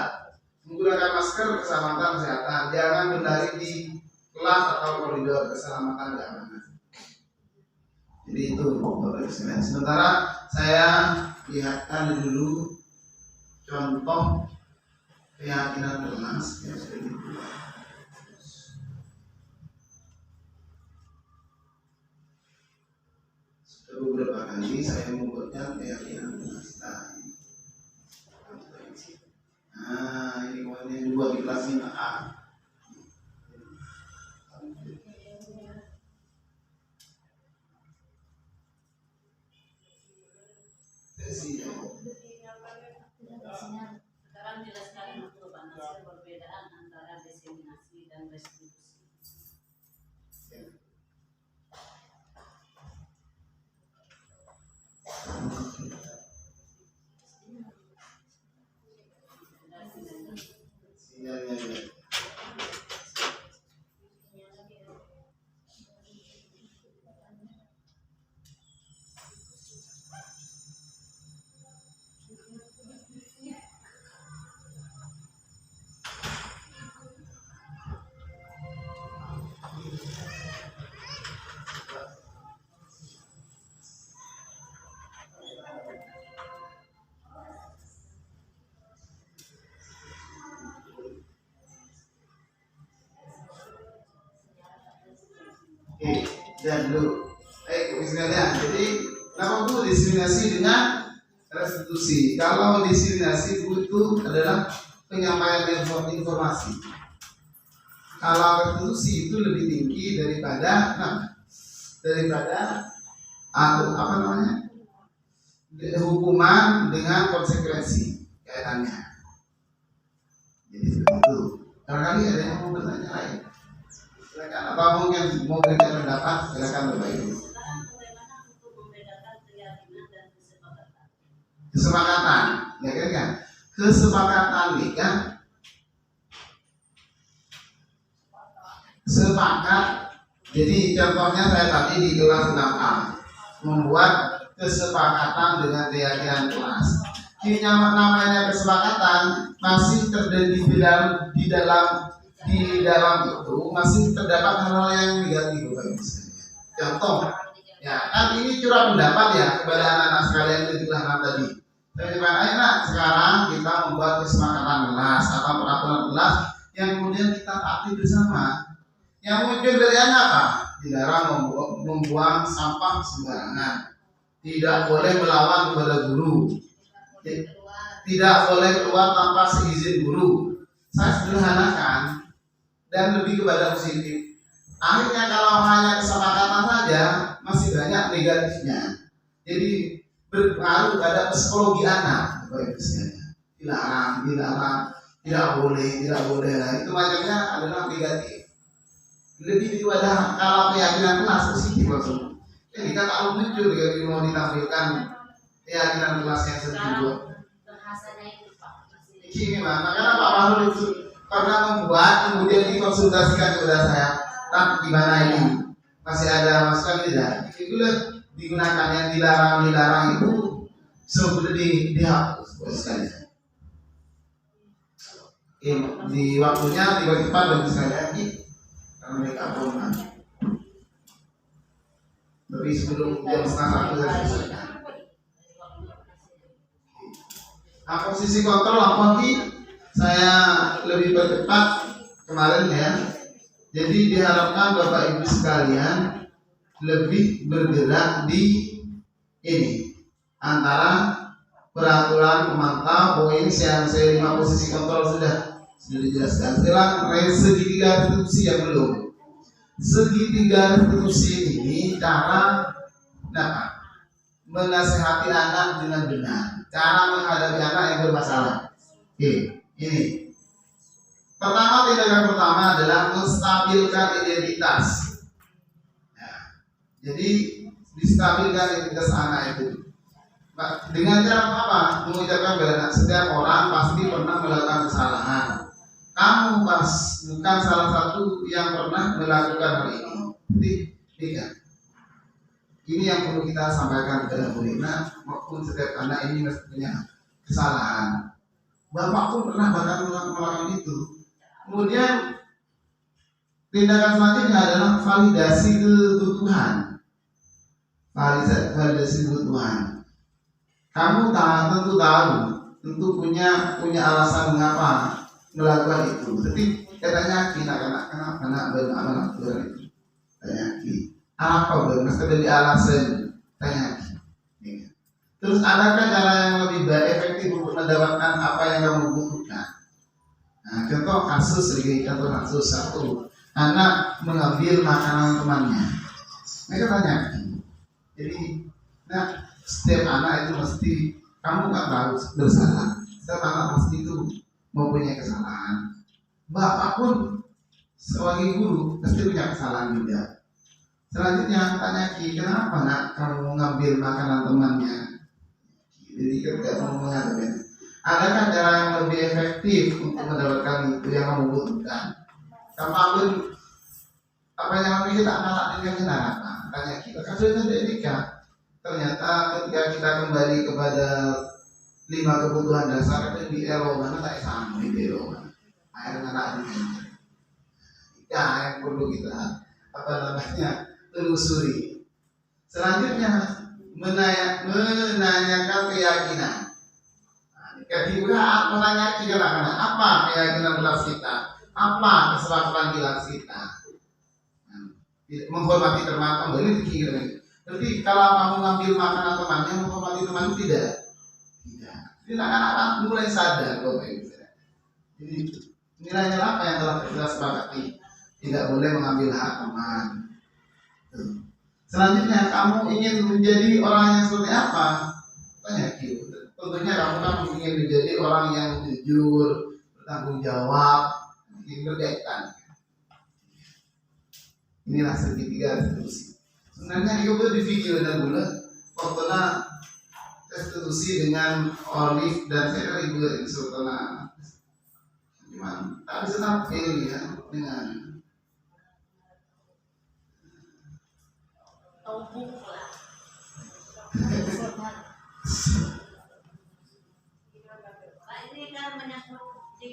Menggunakan masker, keselamatan, kesehatan. Jangan berlari di kelas atau koridor keselamatan keamanan. Jadi itu Bapak Ibu sekalian. Sementara saya lihatkan dulu contoh keyakinan kelas yang sudah dibuat. Sudah beberapa kali saya membuatnya keyakinan kelas. Nah, ini warnanya yang dibuat di kelas 5A. Oke, dan dulu. Sekalian. Jadi nama Bu diskriminasi dengan restitusi. Kalau diskriminasi Bu itu adalah penyampaian informasi. Kalau restitusi itu lebih tinggi daripada apa namanya, hukuman dengan konsekuensi kaitannya. Jadi seperti itu. Barangkali ada yang mau bertanya lain. Silakan. Apa mungkin mau berikan pendapat? Silakan Bapak Ibu. Kesepakatan, ya kan? Kesepakatan nih kan? Sepakat. Jadi contohnya saya tadi di kelas 6A membuat kesepakatan dengan keyakinan kelas. Ini namanya kesepakatan masih terjadi di dalam itu masih terdapat hal-hal yang negatif, Bapak Ibu sekalian. Contoh, ya kan ini curah pendapat ya kepada anak-anak sekalian di kelas 6 tadi. Saya bilang, ayo nak, sekarang kita membuat kesepakatan kelas atau peraturan kelas yang kemudian kita taati bersama. Yang muncul dari anak apa? Dilarang membuang sampah sembarangan. Tidak boleh melawan kepada guru. Tidak boleh keluar tanpa seizin guru. Saya sederhanakan dan lebih kepada positif. Akhirnya kalau hanya kesepakatan saja masih banyak negatifnya. Jadi berpengaruh pada psikologi anak. Dilarang, tidak boleh. Nah, itu macamnya adalah negatif. Lebih kepada kalau keyakinan kelas positif maksudnya. Jadi kalau muncul dari mau ditampilkan keyakinan kelas yang setuju. Ini makanya Pak Mahrul itu pernah membuat kemudian dikonsultasikan kepada saya. Tak gimana ini? Masih ada masukan tidak? Itu digunakan yang dilarang itu sebelum dihapus sekali. Di waktunya tiba-tiba bagi saya lagi karena mereka belum. Tapi sebelum jam 12:30 saya selesaikan. Nah, posisi kontrol lagi saya lebih percepat kemarin ya. Jadi diharapkan Bapak Ibu sekalian lebih bergerak di ini antara peraturan pemantau poin yang saya 5 posisi kontrol sudah dijelaskan. Sekarang segitiga restitusi yang belum. Segitiga restitusi ini cara menasihati anak dengan benar, cara menghadapi anak yang bermasalah. Oke, ini pertama, tindakan pertama adalah menstabilkan identitas. Jadi distabilkan identitas anak itu dengan cara apa? Mengucapkan kepada anak, setiap orang pasti pernah melakukan kesalahan. Kamu bukan salah satu yang pernah melakukan hal ini. Jadi tidak. Ini yang perlu kita sampaikan kepada Burina, maupun setiap anak ini mesti punya kesalahan. Bapak pun pernah bahkan melakukan itu. Kemudian tindakan selanjutnya adalah validasi kebutuhan. Validasi kebutuhan. Kamu tentu punya alasan mengapa melakukan itu. Jadi katanya kenapa nak melakukan itu? Tanya apa mesti dari alasan tanya. Terus adakah cara yang lebih baik efektif untuk mendapatkan apa yang kamu butuhkan? Nah, contoh kasus satu, anak mengambil makanan temannya. Mereka tanya. Jadi, setiap anak itu mesti kamu nggak tahu bersalah. Setiap anak pasti itu mempunyai kesalahan. Bapak pun sebagai guru pasti punya kesalahan juga. Selanjutnya tanya kenapa nak kamu mengambil makanan temannya? Jadi kita mau mengatakan, adakah cara yang lebih efektif untuk mendapatkan itu yang kamu butuhkan? Kamu apa yang lebih kita anak dengan kenapa? Tanya kita kasusnya Dedika. Ternyata ketika kita kembali kepada 5 kebutuhan dasar itu di Eropa tak sama di Eropa. Akhirnya anak ini. Yang perlu kita telusuri. Selanjutnya menanyakan keyakinan. Kedua menanyakan keyakinan apa keyakinan kelas kita, apa kesepakatan kelas kita. menghormati teman kamu, ini pikiran. Berarti kalau kamu ngambil makanan temannya, menghormati teman tidak. Jadi anak-anak mulai sadar kok gitu. Jadi nilai-nilai apa yang telah kita sepakati? Tidak boleh mengambil hak teman. Selanjutnya, kamu ingin menjadi orang yang seperti apa? Tanya gitu. Tentunya kamu kan ingin menjadi orang yang jujur, bertanggung jawab, ingin berkaitan. Inilah segitiga restitusi. Sebenarnya itu di video dan dulu waktu restitusi dengan Olive dan saya ibu setelah gimana? Tapi senang pilih ya dengan ini kan menyangkut 3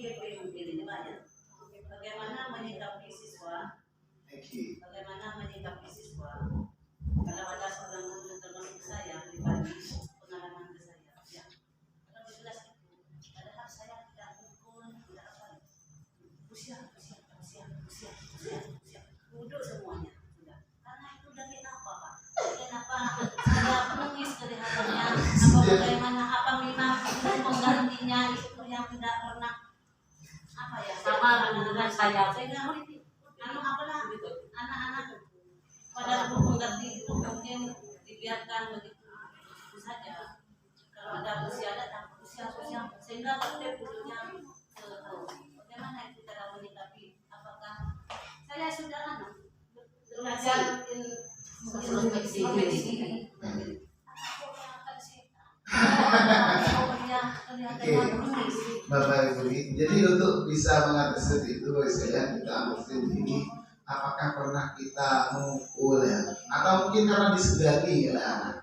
ini banyak. Bagaimana menyikapi siswa? Bagaimana menyikapi siswa? Kalau ada seorang guru termasuk saya pribadi, pengalaman ke saya, ya, kalau jelas itu, padahal saya tidak mukul, tidak apa, usia, duduk semuanya, sudah. Karena itu dari apa, Pak? Kenapa saya menangis kelihatannya? Apa bagaimana? Apa memang menggantinya itu yang tidak pernah apa ya? Sama dengan saya nggak ngerti. Apalah gitu, anak-anak pada pengganti itu mungkin dibiarkan begitu saja. Kalau ada usia datang usia sehingga kita butuhnya bagaimana kita dalam menyikapi, apakah saya sudah belajar Bapak Ibu, jadi untuk bisa mengatasi itu saya kita mesti ini apakah pernah kita memukul ya atau mungkin karena disegani ya anak.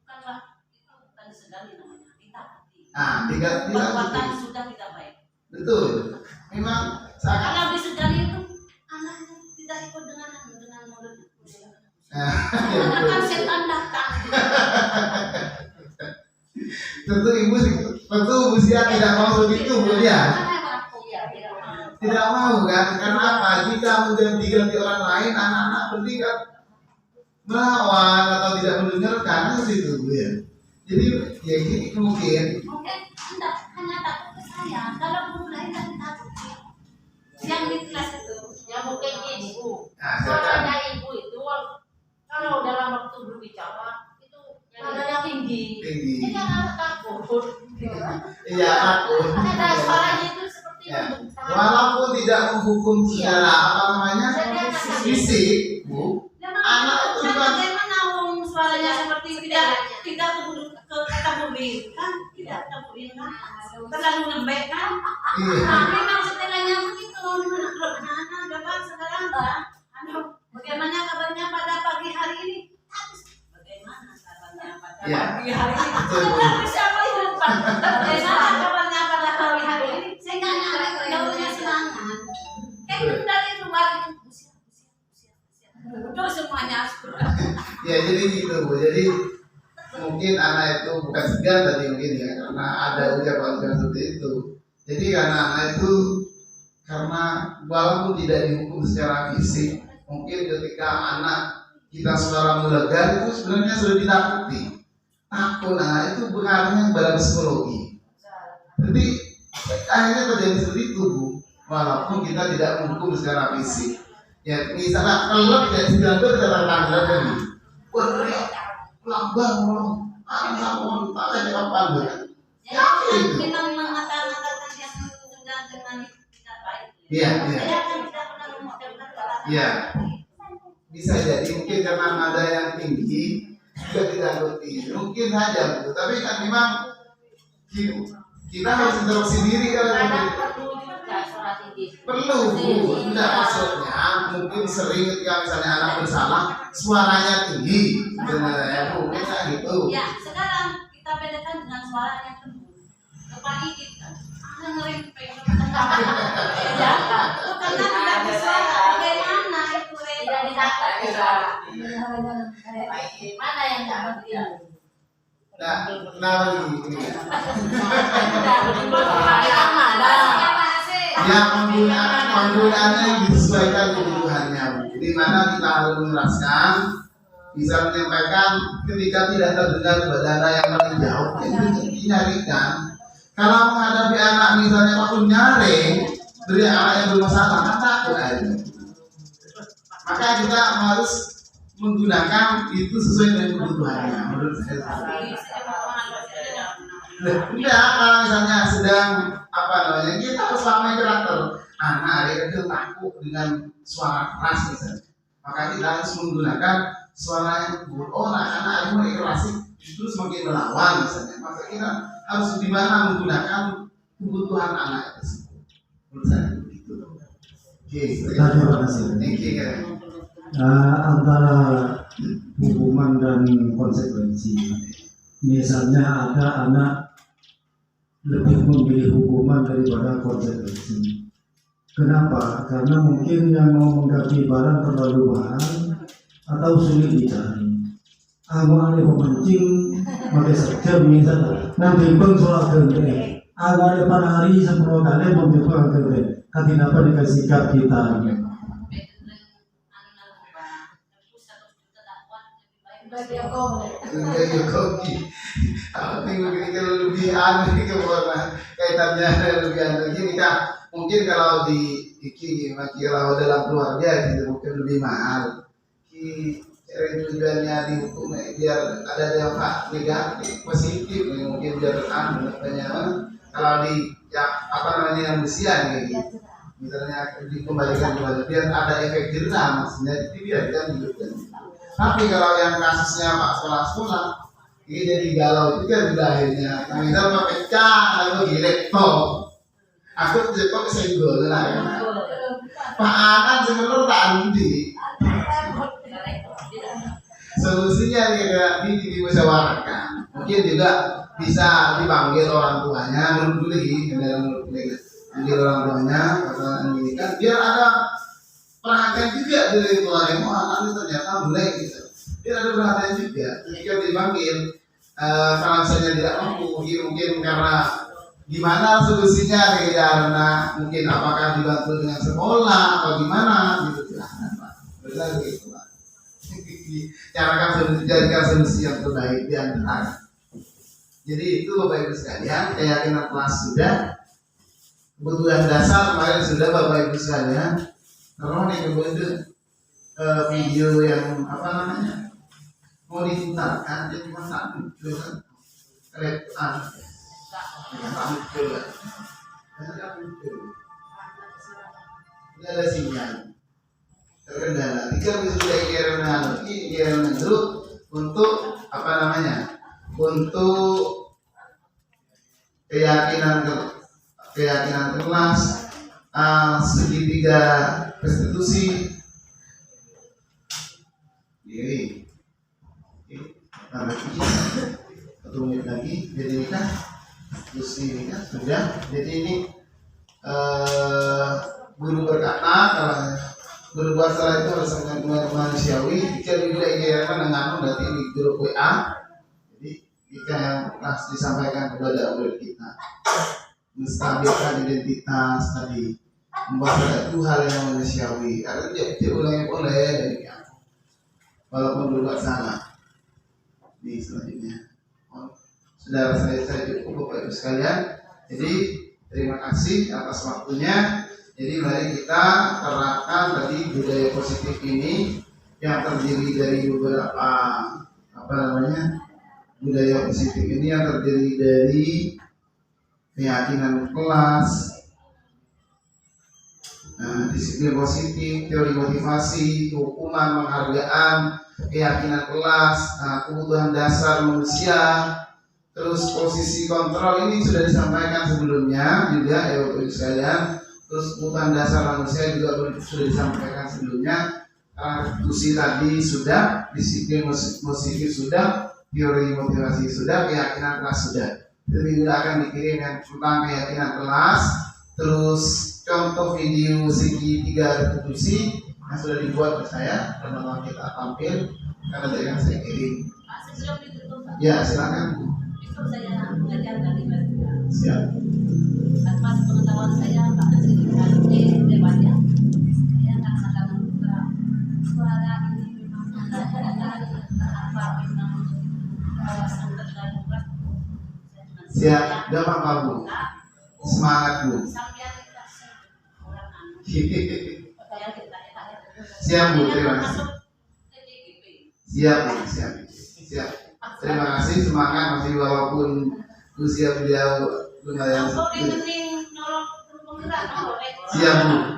Bukanlah itu bukan disegani namanya, ditaati. Tidak Perbuatan sudah tidak baik. Betul. Memang kalau disegani itu anaknya tidak ikut dengan mulutnya. Karena kan setan datang. Tentu ibu siap tidak mau begitu Bu ya. Tidak mau kan? Karena apa? Jika mengganti orang lain, anak-anak berarti kan melawan atau tidak mendengarkan itu Bu ya. Jadi ya ini mungkin Anda hanya takut ke saya. Kalau guru lain kan takut. Yang di kelas itu, Ya mungkin ibu. nah, Suaranya ibu itu kalau dalam waktu berbicara itu nadanya tinggi. Jadi anak takut. Iya takut. Ada suaranya itu seperti Ya. membentang. Walaupun tidak menghukum secara apa namanya fisik, Bu, anak itu juga bagaimana suaranya seperti tidak ke kaburin kan? Tidak kaburin kan? Terlalu lembek kan? iya. Memang setelahnya begitu. Anak-anak dapat sekarang kan? Bagaimana kabarnya pada pagi hari ini? Bagaimana kabarnya pada Ya. pagi hari ini? Betul, Bu. Tidak bisa lupa. Bagaimana kabarnya pada pagi hari ini? Sehingga anak jauhnya semangat. Kayak dari luar itu usia. Udah semuanya sudah. Ya jadi gitu Bu. Jadi mungkin anak itu bukan segan tadi mungkin ya karena ada ucapan seperti itu. Jadi karena anak itu karena walaupun tidak dihukum secara fisik, mungkin ketika anak kita suara melegar itu sebenarnya sudah ditakuti. Takut, nah itu pengaruhnya pada psikologi. Jadi akhirnya terjadi seperti itu Bu. Walaupun kita tidak menghukum secara fisik. Ya misalnya kalau tidak sedang berkata-kata tadi, wah lambat mau, tak ada kapan Jadi memang mengatakan yang sudah dengan tidak baik. Iya. Saya kan tidak pernah mengucapkan kata-kata. Iya. Bisa jadi mungkin karena nada yang tinggi juga tidak ngerti. Mungkin saja Bu. Tapi kan memang kita harus introspeksi diri kalau Kadang perlu juga suara tinggi. perlu Bu. Tidak maksudnya mungkin sering ketika misalnya anak bersalah suaranya tinggi sebenarnya Bu. Kayak gitu. Ya, sekarang kita bedakan dengan suara yang lembut. Lepas ini kan, ngerimpeng. Ya, itu karena tidak bisa. Bagaimana itu? Tidak ditata juga. Mana yang tak ngerti? Nah lagi ini ya. Yang penggunaannya disesuaikan kebutuhannya Bu. Jadi di mana kita harus menjelaskan, bisa menyampaikan ketika tidak terdengar badana yang paling jauh, itu dinyarikan. Kalau menghadapi anak misalnya waktu nyaring, dari anak yang bermasalah, kan takut aja. Maka kita harus menggunakan itu sesuai dengan kebutuhannya. Menurut saya. Tidak, kalau misalnya sedang apa namanya, kita harus pahami karakter anak adik kecil takut dengan suara keras misalnya. Maka kita harus menggunakan suara yang anak-anak mulai klasik justru semakin melawan misalnya. Maka kita harus di mana menggunakan kebutuhan anak tersebut. Menurut saya begitu. Oke, Terima kasih. thank you. Antara hukuman dan konsekuensi. Misalnya ada anak lebih memilih hukuman daripada konsekuensi. Kenapa? Karena mungkin yang mau mengganti barang terlalu mahal atau sulit dicari. Awalnya pemancing pakai sejam misalnya, nanti bang soal gede. Awalnya pada hari 10 kali mencoba gede. Tapi apa dikasih sikap kita? Lebih kopi. Aku ini kalau lebih aneh kemudian kaitannya lebih aneh gini kan. Mungkin kalau di kalau dalam keluarga itu mungkin lebih mahal. Tujuannya dihukum biar ada dampak negatif positif mungkin biar kalau di ya apa namanya yang usia nih misalnya dikembalikan kepada biar ada efek jerah maksudnya dibiarkan gitu kan. Tapi kalau yang kasusnya Pak sekolah-sekolah ini jadi galau juga juga akhirnya. Nah misal pecah lalu direktor. Aku jepok senggol lah ya. Pak Anan sebenarnya tak andi. Solusinya ini dimusyawarahkan. Mungkin juga bisa dipanggil orang tuanya, panggil orang tuanya, kan biar ada perhatian juga dari keluarga. Anak ini ternyata boleh gitu. Biar ada perhatian juga. Jika dipanggil, kalau misalnya tidak mampu, mungkin karena gimana solusinya karena mungkin apakah dibantu dengan sekolah atau gimana gitu silahkan Pak. Benar gitu Pak. Jadikan solusi yang terbaik di antara. Jadi itu Bapak Ibu sekalian, keyakinan kelas sudah, kebutuhan dasar kemarin sudah Bapak Ibu sekalian. Kalau nih kemudian video yang apa namanya mau diputarkan jadi cuma tak muncul kan kereta tak muncul kan tidak muncul tidak ada sinyal terkendala jika sudah kirim dulu untuk apa namanya untuk keyakinan kelas segitiga restitusi ini satu menit lagi jadi ini kan restitusi ini kan sudah jadi ini guru berkata kalau guru bahasa itu harus sangat manusiawi jika juga ingin mendengar berarti ini grup WA jadi jika yang harus disampaikan kepada murid kita menstabilkan identitas tadi membuat itu hal yang manusiawi karena dia ulangi boleh dari walaupun berbuat salah di selanjutnya saudara saya cukup Bapak Ibu sekalian jadi terima kasih atas waktunya jadi mari kita terapkan tadi budaya positif ini yang terdiri dari beberapa apa namanya budaya positif ini yang terdiri dari keyakinan kelas, disiplin positif, teori motivasi, hukuman, penghargaan, keyakinan kelas, kebutuhan dasar manusia, terus posisi kontrol ini sudah disampaikan sebelumnya juga ya Bapak Ibu sekalian. Terus kebutuhan dasar manusia juga sudah disampaikan sebelumnya. Restitusi tadi sudah, disiplin positif sudah, teori motivasi sudah, keyakinan kelas sudah. Jadi juga akan dikirim yang tentang keyakinan kelas, terus contoh video segitiga restitusi yang sudah dibuat oleh saya dan memang kita tampil karena tadi yang saya kirim. Sebelum ditutup, Ya silakan. itu saya mengajarkan di Madura. Siap. Tanpa pengetahuan saya bahkan sedikit lewatnya, saya akan suara ini memang apa memang tergantung. Siap, gampang Pak Bu. Semangat Bu. Siap Bu, terima kasih. Siap Bu, siap. Siap. Terima kasih, semangat masih walaupun usia beliau lumayan sedikit. Siap Bu.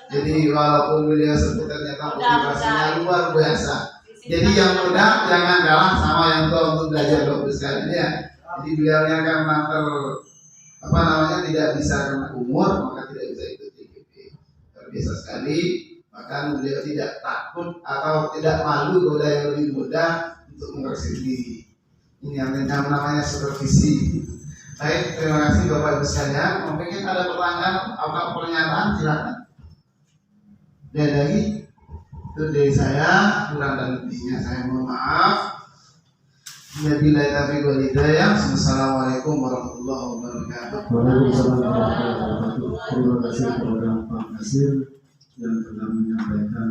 Jadi walaupun beliau sebut ternyata motivasinya luar biasa. Jadi yang muda jangan kalah sama yang tua untuk belajar Bapak sekalian ya. Jadi beliaunya karena tidak bisa karena umur maka tidak bisa ikut TGP. Terbiasa sekali, bahkan beliau tidak takut atau tidak malu kepada yang lebih muda untuk mengoreksi diri. Ini yang namanya supervisi. Baik, terima kasih Bapak Ibu sekalian. Mungkin ada pertanyaan atau pernyataan, silakan. Dan lagi itu dari saya, kurang dan lebihnya saya mohon maaf. Wabillahi taufiq wal hidayah. Wassalamualaikum warahmatullahi wabarakatuh. Waalaikumsalam warahmatullahi wabarakatuh. Terima kasih kepada Pak Nasir yang telah menyampaikan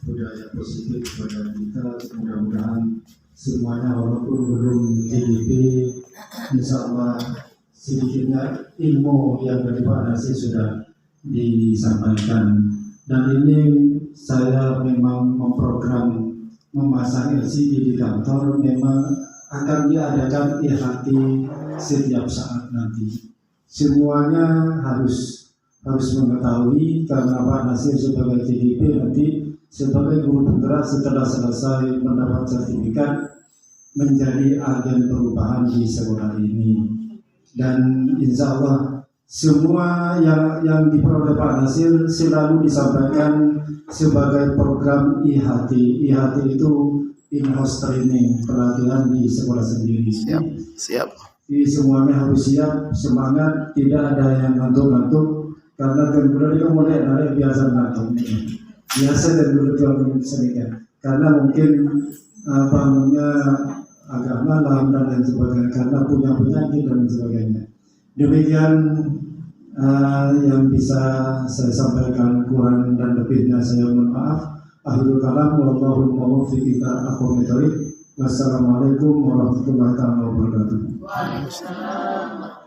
budaya positif kepada kita. Mudah-mudahan semuanya walaupun belum JDP, insya Allah sedikitnya ilmu yang dari Pak Nasir sudah disampaikan. Dan ini saya memang memprogram memasang LCD di kantor, memang akan diadakan IHT setiap saat nanti. Semuanya harus mengetahui karena Pak Nasir sebagai JDP nanti sebagai guru penggerak setelah selesai mendapat sertifikat menjadi agen perubahan di sekolah ini. Dan insya Allah semua yang diperoleh Pak Nasir selalu disampaikan sebagai program IHT. IHT itu in-house training, pelatihan di sekolah sendiri. Siap. Jadi semuanya harus siap, semangat, tidak ada yang ngantuk-ngantuk karena kemudian itu mulai dari biasa ngantuk. Biasa dan dulu sedikit. Karena mungkin bangunnya agak malam dan lain sebagainya, karena punya penyakit dan sebagainya. Demikian yang bisa saya sampaikan, kurang dan lebihnya saya mohon maaf. Akhirul kalam, wallahul muwaffiq ila aqwamit thoriq. Wassalamualaikum warahmatullahi wabarakatuh. Waalaikumsalam.